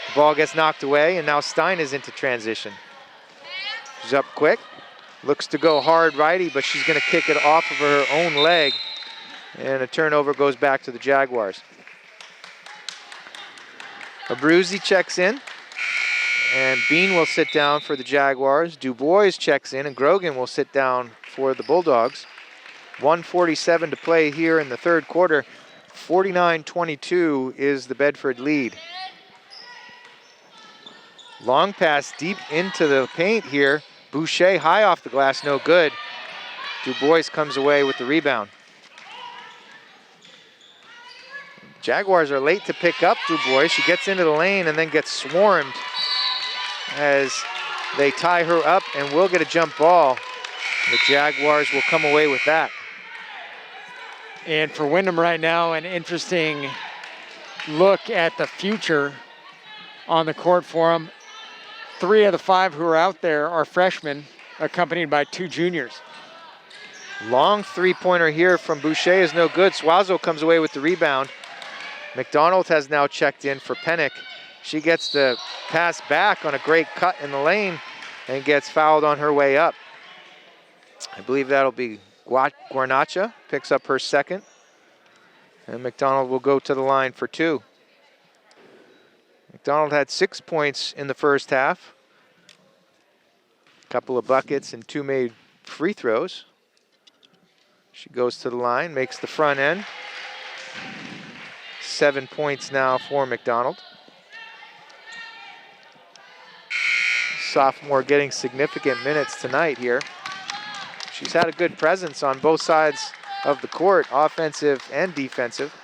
The ball gets knocked away, and now Stein is into transition. She's up quick. Looks to go hard righty, but she's going to kick it off of her own leg. And a turnover goes back to the Jaguars. Abruzzi checks in. And Bean will sit down for the Jaguars. Dubois checks in, and Grogan will sit down for the Bulldogs. 1:47 to play here in the third quarter. 49-22 is the Bedford lead. Long pass deep into the paint here. Boucher high off the glass, no good. Dubois comes away with the rebound. Jaguars are late to pick up Dubois. She gets into the lane and then gets swarmed as they tie her up and will get a jump ball. The Jaguars will come away with that. And for Windham right now, an interesting look at the future on the court for them. 3 of the 5 who are out there are freshmen, accompanied by 2 juniors. Long three-pointer here from Boucher is no good. Suazo comes away with the rebound. McDonald has now checked in for Pennick. She gets the pass back on a great cut in the lane and gets fouled on her way up. I believe that'll be Guarnacha, picks up her second. And McDonald will go to the line for 2. McDonald had 6 points in the first half. A couple of buckets and 2 made free throws. She goes to the line, makes the front end. 7 points now for McDonald. Sophomore getting significant minutes tonight here. She's had a good presence on both sides of the court, offensive and defensive.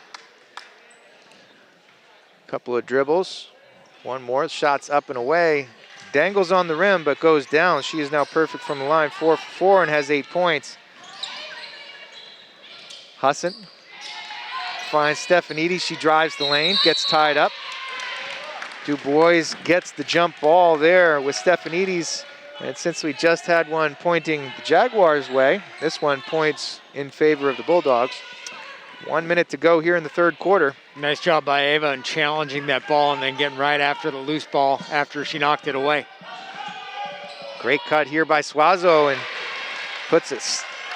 Couple of dribbles. One more, shots up and away. Dangles on the rim, but goes down. She is now perfect from the line, 4 for 4 and has 8 points. Hassan finds Stefanidis. She drives the lane, gets tied up. Dubois gets the jump ball there with Stefanidis. And since we just had one pointing the Jaguars' way, this one points in favor of the Bulldogs. 1 minute to go here in the third quarter. Nice job by Ava in challenging that ball and then getting right after the loose ball after she knocked it away. Great cut here by Suazo and puts a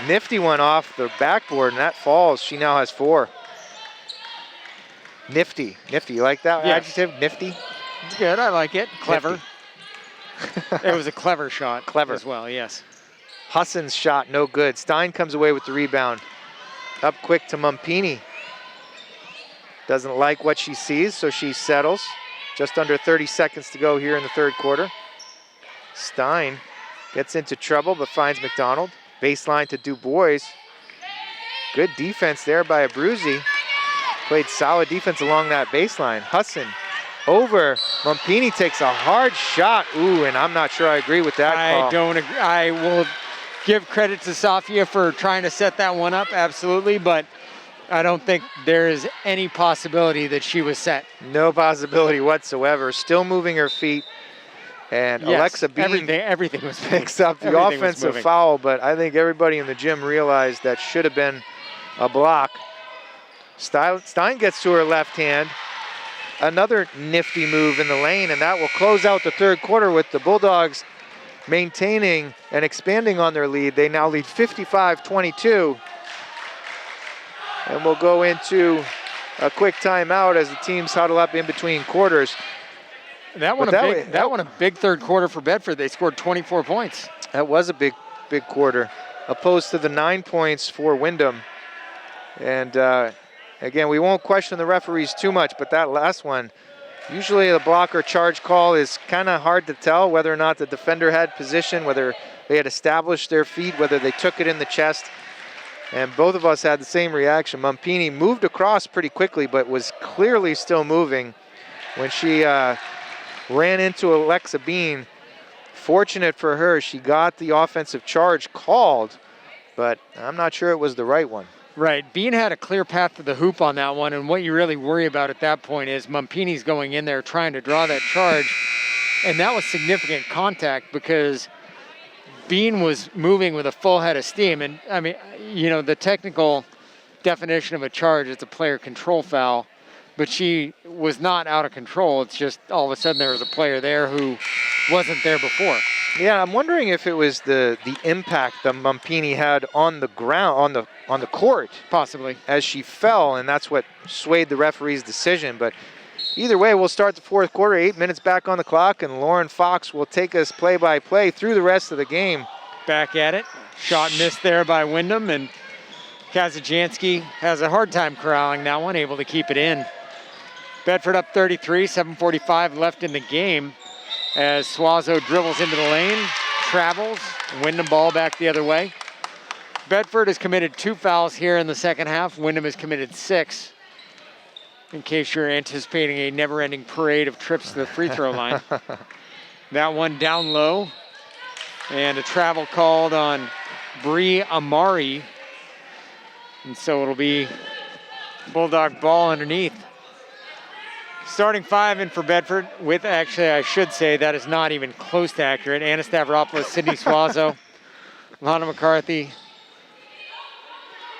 nifty one off the backboard, and that falls. She now has 4. Nifty. You like that adjective? Nifty? It's good. I like it. Clever. It was a clever shot. Clever as well, yes. Hassan's shot, no good. Stein comes away with the rebound. Up quick to Mumpini. Doesn't like what she sees, so she settles. Just under 30 seconds to go here in the third quarter. Stein gets into trouble, but finds McDonald. Baseline to Dubois. Good defense there by Abruzzi. Played solid defense along that baseline. Hassan over. Mumpini takes a hard shot. Ooh, and I'm not sure I agree with that call. I don't agree. I will give credit to Safia for trying to set that one up, absolutely, but I don't think there is any possibility that she was set. No possibility whatsoever. Still moving her feet. And yes, Alexa Bean everything was picks up the offensive foul, but I think everybody in the gym realized that should have been a block. Stein gets to her left hand. Another nifty move in the lane, and that will close out the third quarter with the Bulldogs maintaining and expanding on their lead. They now lead 55-22. And we'll go into a quick timeout as the teams huddle up in between quarters. That one a big third quarter for Bedford. They scored 24 points. That was a big quarter, opposed to the 9 points for Windham. And again, we won't question the referees too much, but that last one, usually the block or charge call is kind of hard to tell whether or not the defender had position, whether they had established their feet, whether they took it in the chest. And both of us had the same reaction. Mumpini moved across pretty quickly, but was clearly still moving when she ran into Alexa Bean. Fortunate for her, she got the offensive charge called, but I'm not sure it was the right one. Right, Bean had a clear path to the hoop on that one, and what you really worry about at that point is Mumpini's going in there trying to draw that charge, and that was significant contact because Bean was moving with a full head of steam, and I mean, you know, the technical definition of a charge is a player control foul, but she was not out of control. It's just all of a sudden there was a player there who wasn't there before. Yeah, I'm wondering if it was the impact that Mumpini had on the ground, on the court. Possibly. As she fell, and that's what swayed the referee's decision. But either way, we'll start the fourth quarter, 8 minutes back on the clock, and Lauren Fox will take us play-by-play through the rest of the game. Back at it. Shot missed there by Windham, and Kazajanski has a hard time corralling that one, able to keep it in. Bedford up 33, 7:45 left in the game as Suazo dribbles into the lane, travels, Windham ball back the other way. Bedford has committed 2 fouls here in the second half. Windham has committed 6. In case you're anticipating a never-ending parade of trips to the free throw line. That one down low, and a travel called on Bree Amari. And so it'll be Bulldog ball underneath. Starting 5 in for Bedford with, actually, I should say that is not even close to accurate. Anna Stavropoulos, Sydney Suazo, Lana McCarthy,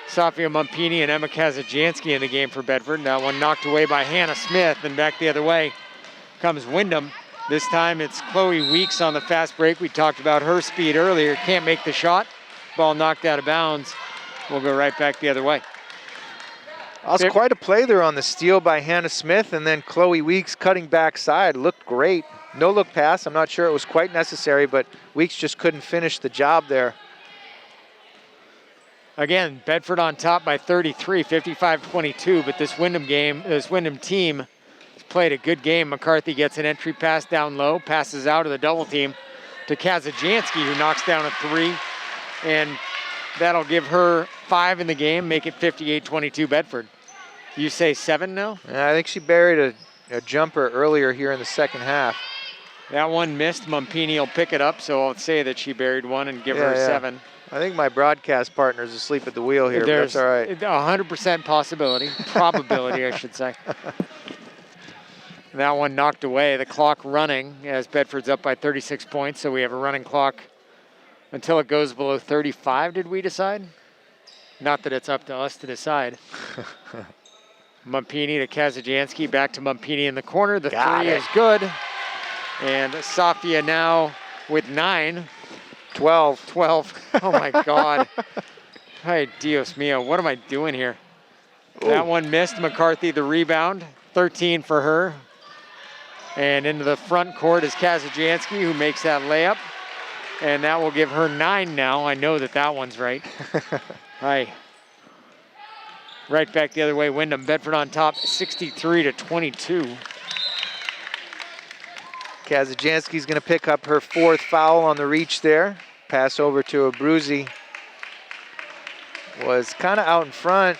Safia Mumpini, and Emma Kazajanski in the game for Bedford. That one knocked away by Hannah Smith, and back the other way comes Windham. This time it's Chloe Weeks on the fast break. We talked about her speed earlier. Can't make the shot. Ball knocked out of bounds. We'll go right back the other way. That was quite a play there on the steal by Hannah Smith, and then Chloe Weeks cutting backside. Looked great. No look pass. I'm not sure it was quite necessary, but Weeks just couldn't finish the job there. Again, Bedford on top by 33, 55-22, but this Windham team has played a good game. McCarthy gets an entry pass down low, passes out of the double team to Kazajanski, who knocks down a 3, and that'll give her 5 in the game, make it 58-22 Bedford. You say 7 now? I think she buried a jumper earlier here in the second half. That one missed. Mumpini will pick it up, so I'll say that she buried one and give her a 7. I think my broadcast partner's asleep at the wheel here, but that's all right. 100% possibility, probability, I should say. That one knocked away. The clock running as Bedford's up by 36 points, so we have a running clock until it goes below 35, did we decide? Not that it's up to us to decide. Mumpini to Kazajanski, back to Mumpini in the corner. The Got three it. is good. And Safia now with 9. 12. 12. Oh my God. Ay, Dios mío, what am I doing here? Ooh. That one missed. McCarthy the rebound. 13 for her. And into the front court is Kazajanski, who makes that layup. And that will give her 9 now. I know that that one's right. Hi. Right back the other way. Windham, Bedford on top, 63-22. Kazajanski's going to pick up her 4th foul on the reach there. Pass over to Abruzzi. Was kind of out in front.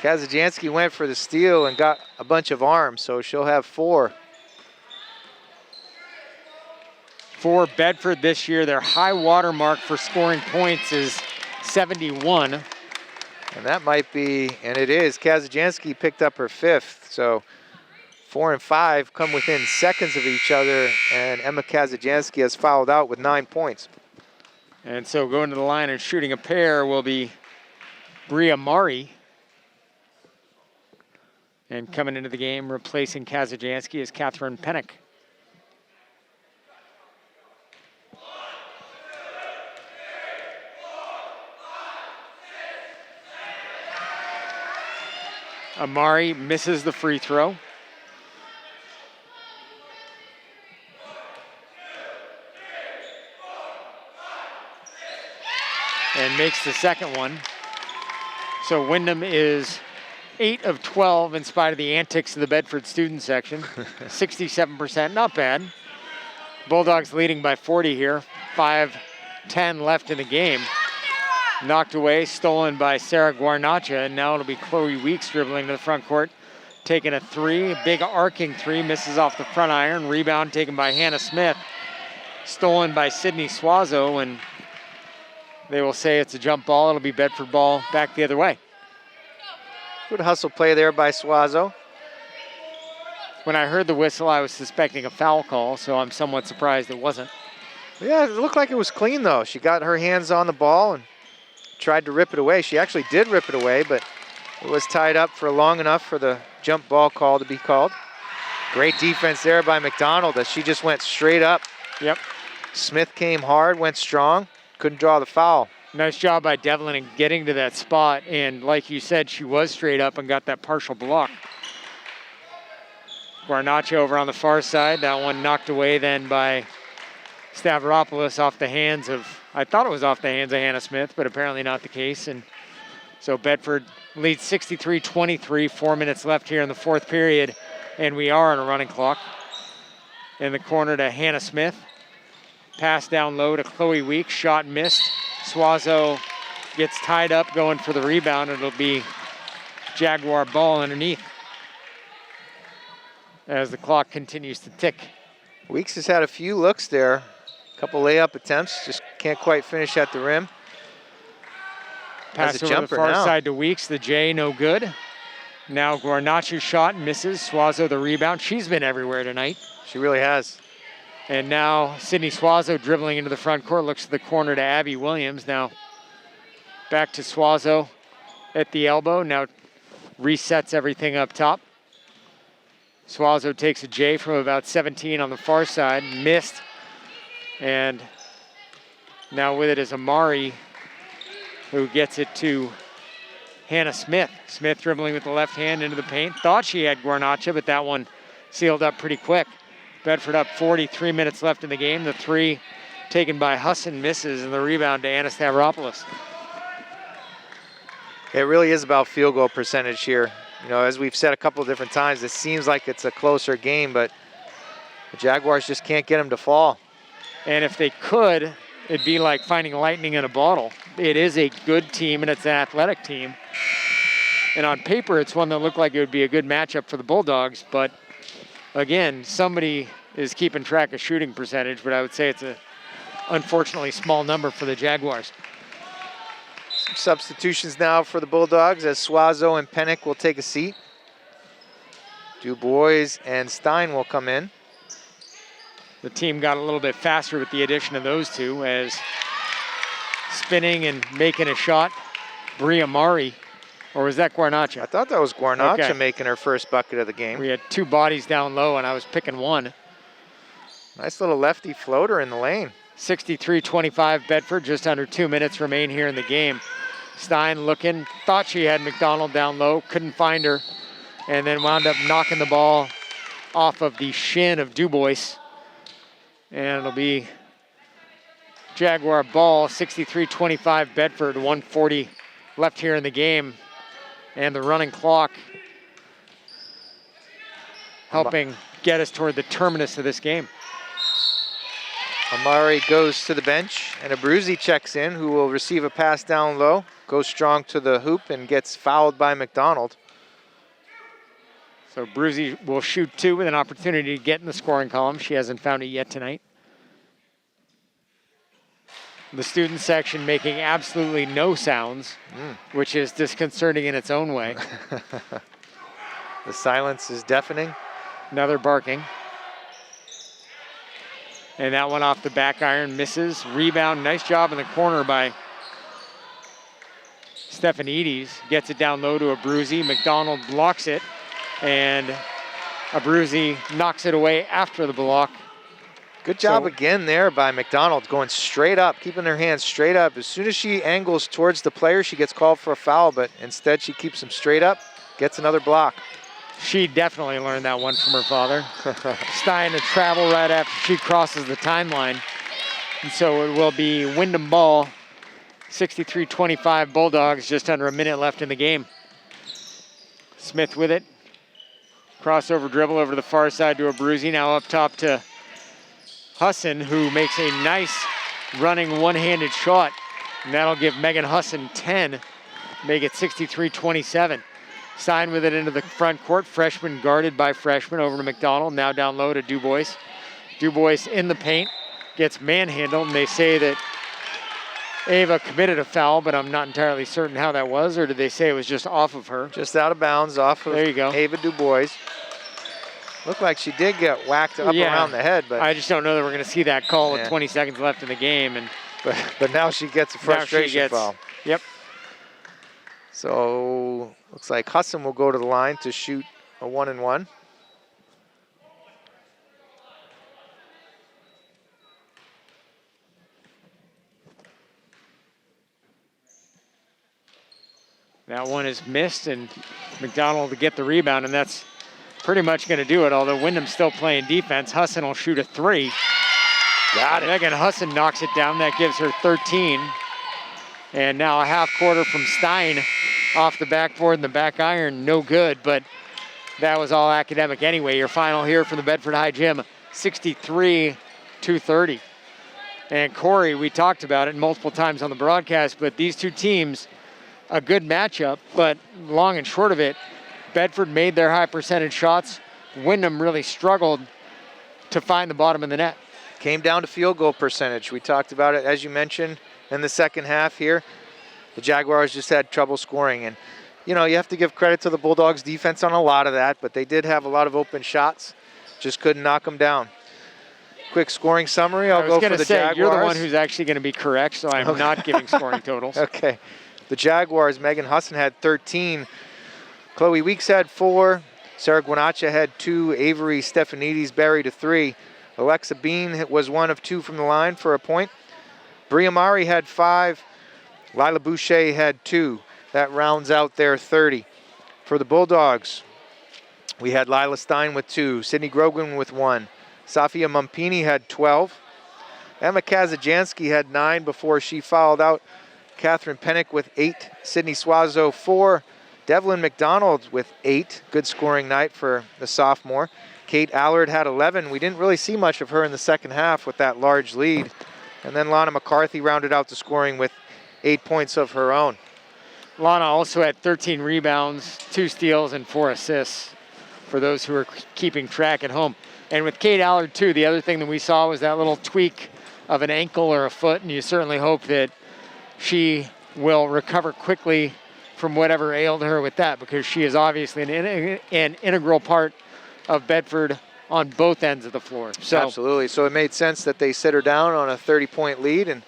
Kazajanski went for the steal and got a bunch of arms, so she'll have 4. For Bedford this year, their high water mark for scoring points is 71. And that might be, and it is, Kazajanski picked up her 5th, so 4 and 5 come within seconds of each other, and Emma Kazajanski has fouled out with 9 points. And so going to the line and shooting a pair will be Bria Mari. And coming into the game, replacing Kazajanski is Catherine Pennick. Amari misses the free throw. And makes the second one. So Windham is 8 of 12 in spite of the antics of the Bedford student section. 67%, not bad. Bulldogs leading by 40 here. 5:10 left in the game. Knocked away, stolen by Sarah Guarnacha, and now it'll be Chloe Weeks dribbling to the front court, taking a 3, a big arcing 3, misses off the front iron. Rebound taken by Hannah Smith, stolen by Sydney Suazo, and they will say it's a jump ball. It'll be Bedford ball back the other way. Good hustle play there by Suazo. When I heard the whistle, I was suspecting a foul call, so I'm somewhat surprised it wasn't. Yeah, it looked like it was clean though. She got her hands on the ball and tried to rip it away. She actually did rip it away, but it was tied up for long enough for the jump ball call to be called. Great defense there by McDonald as she just went straight up. Yep. Smith came hard, went strong, couldn't draw the foul. Nice job by Devlin in getting to that spot, and like you said, she was straight up and got that partial block. Guarnacha over on the far side. That one knocked away then by Stavropoulos off the hands of, I thought it was off the hands of Hannah Smith, but apparently not the case. And so Bedford leads 63-23, 4 minutes left here in the 4th period, and we are on a running clock. In the corner to Hannah Smith. Pass down low to Chloe Weeks, shot missed. Suazo gets tied up going for the rebound. It'll be Jaguar ball underneath as the clock continues to tick. Weeks has had a few looks there. A couple layup attempts, just can't quite finish at the rim. Pass As a over the jumper far now. side to Weeks, the J, no good. Now Guarnacha's shot misses, Suazo the rebound. She's been everywhere tonight. She really has. And now Sydney Suazo dribbling into the front court, looks to the corner to Abby Williams. Now back to Suazo at the elbow, now resets everything up top. Suazo takes a J from about 17 on the far side, missed. And now with it is Amari, who gets it to Hannah Smith. Smith dribbling with the left hand into the paint. Thought she had Guarnacha, but that one sealed up pretty quick. Bedford up 43 minutes left in the game. The 3 taken by Husson misses, and the rebound to Anna Stavropoulos. It really is about field goal percentage here. You know, as we've said a couple of different times, it seems like it's a closer game, but the Jaguars just can't get them to fall. And if they could, it'd be like finding lightning in a bottle. It is a good team, and it's an athletic team. And on paper, it's one that looked like it would be a good matchup for the Bulldogs. But again, somebody is keeping track of shooting percentage, but I would say it's a unfortunately small number for the Jaguars. Some substitutions now for the Bulldogs as Suazo and Pennick will take a seat. Dubois and Stein will come in. The team got a little bit faster with the addition of those two, as spinning and making a shot, Bria Mari Or was that Guarnacha? I thought that was Guarnacha Okay. making her first bucket of the game. We had two bodies down low, and I was picking one. Nice little lefty floater in the lane. 63-25 Bedford, just under 2 minutes remain here in the game. Stein looking, thought she had McDonald down low, couldn't find her, and then wound up knocking the ball off of the shin of Dubois. And it'll be Jaguar ball, 63-25 Bedford, 1:40 left here in the game. And the running clock helping get us toward the terminus of this game. Amari goes to the bench, and Abruzzi checks in, who will receive a pass down low, goes strong to the hoop, and gets fouled by McDonald. So Bruzzi will shoot two with an opportunity to get in the scoring column. She hasn't found it yet tonight. The student section making absolutely no sounds, which is disconcerting in its own way. The silence is deafening. Another barking. And that one off the back iron misses. Rebound, nice job in the corner by Stephanides. Gets it down low to Abruzzi. McDonald blocks it, and Abruzzi knocks it away after the block. Good job again there by McDonald, going straight up, keeping her hands straight up. As soon as she angles towards the player, she gets called for a foul, but instead she keeps them straight up, gets another block. She definitely learned that one from her father. Stein to travel right after she crosses the timeline. And so it will be Windham ball, 63-25 Bulldogs, just under a minute left in the game. Smith with it. Crossover dribble over to the far side to Abruzzi, now up top to Husson, who makes a nice running one-handed shot. And that'll give Megan Husson 10, make it 63-27. Stein with it into the front court. Freshman guarded by freshman over to McDonald. Now down low to Dubois. Dubois in the paint. Gets manhandled. And they say that Ava committed a foul, but I'm not entirely certain how that was. Or did they say it was just off of her? Just out of bounds off of there you go. Ava Dubois. Looked like she did get whacked up around the head. But I just don't know that we're going to see that call with 20 seconds left in the game. And But now she gets a frustration foul. Yep. So looks like Husson will go to the line to shoot a 1-and-1. That one is missed, and McDonald to get the rebound, and that's pretty much going to do it, although Windham's still playing defense. Husson will shoot a three. Got it. Megan Husson knocks it down. That gives her 13. And now a half quarter from Stein off the backboard and the back iron. No good, but that was all academic anyway. Your final here from the Bedford High Gym, 63-30. And Corey, we talked about it multiple times on the broadcast, but these two teams, a good matchup, but long and short of it, Bedford made their high percentage shots. Windham really struggled to find the bottom of the net. Came down to field goal percentage. We talked about it, as you mentioned, in the second half here. The Jaguars just had trouble scoring. And, you know, you have to give credit to the Bulldogs defense on a lot of that, but they did have a lot of open shots. Just couldn't knock them down. Quick scoring summary. I'll go for the Jaguars. You're the one who's actually going to be correct, so I'm not giving scoring totals. Okay. The Jaguars, Megan Husson had 13. Chloe Weeks had 4. Sarah Guanacha had 2. Avery Stephanides buried a 3. Alexa Bean was 1 of 2 from the line for a point. Bria Mari had 5. Lila Boucher had 2. That rounds out their 30. For the Bulldogs, we had Lila Stein with 2. Sydney Grogan with 1. Safia Mumpini had 12. Emma Kazajanski had 9 before she fouled out. Catherine Pennick with 8. Sydney Suazo 4. Devlin McDonald with 8. Good scoring night for the sophomore. Kate Allard had 11. We didn't really see much of her in the second half with that large lead. And then Lana McCarthy rounded out the scoring with 8 points of her own. Lana also had 13 rebounds, 2 steals, and 4 assists for those who are keeping track at home. And with Kate Allard, too, the other thing that we saw was that little tweak of an ankle or a foot, and you certainly hope that she will recover quickly from whatever ailed her with that, because she is obviously an integral part of Bedford on both ends of the floor. So absolutely. So it made sense that they sit her down on a 30-point lead and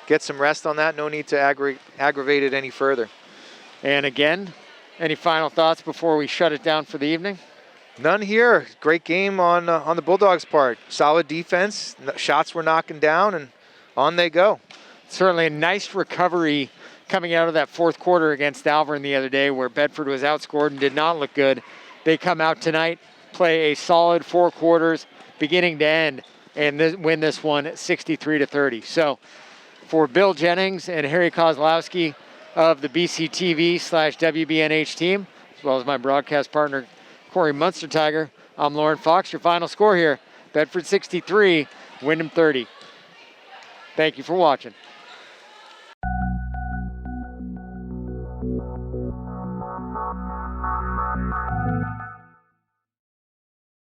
get some rest on that. No need to aggravate it any further. And again, Any final thoughts before we shut it down for the evening? None here. Great game on the Bulldogs' part. Solid defense. Shots were knocking down, and on they go. Certainly a nice recovery coming out of that fourth quarter against Alvern the other day, where Bedford was outscored and did not look good. They come out tonight, play a solid 4 quarters, beginning to end, and win this one 63-30. So for Bill Jennings and Harry Kozlowski of the BCTV/WBNH team, as well as my broadcast partner, Corey Munster-Tiger, I'm Lauren Fox. Your final score here, Bedford 63, Windham 30. Thank you for watching.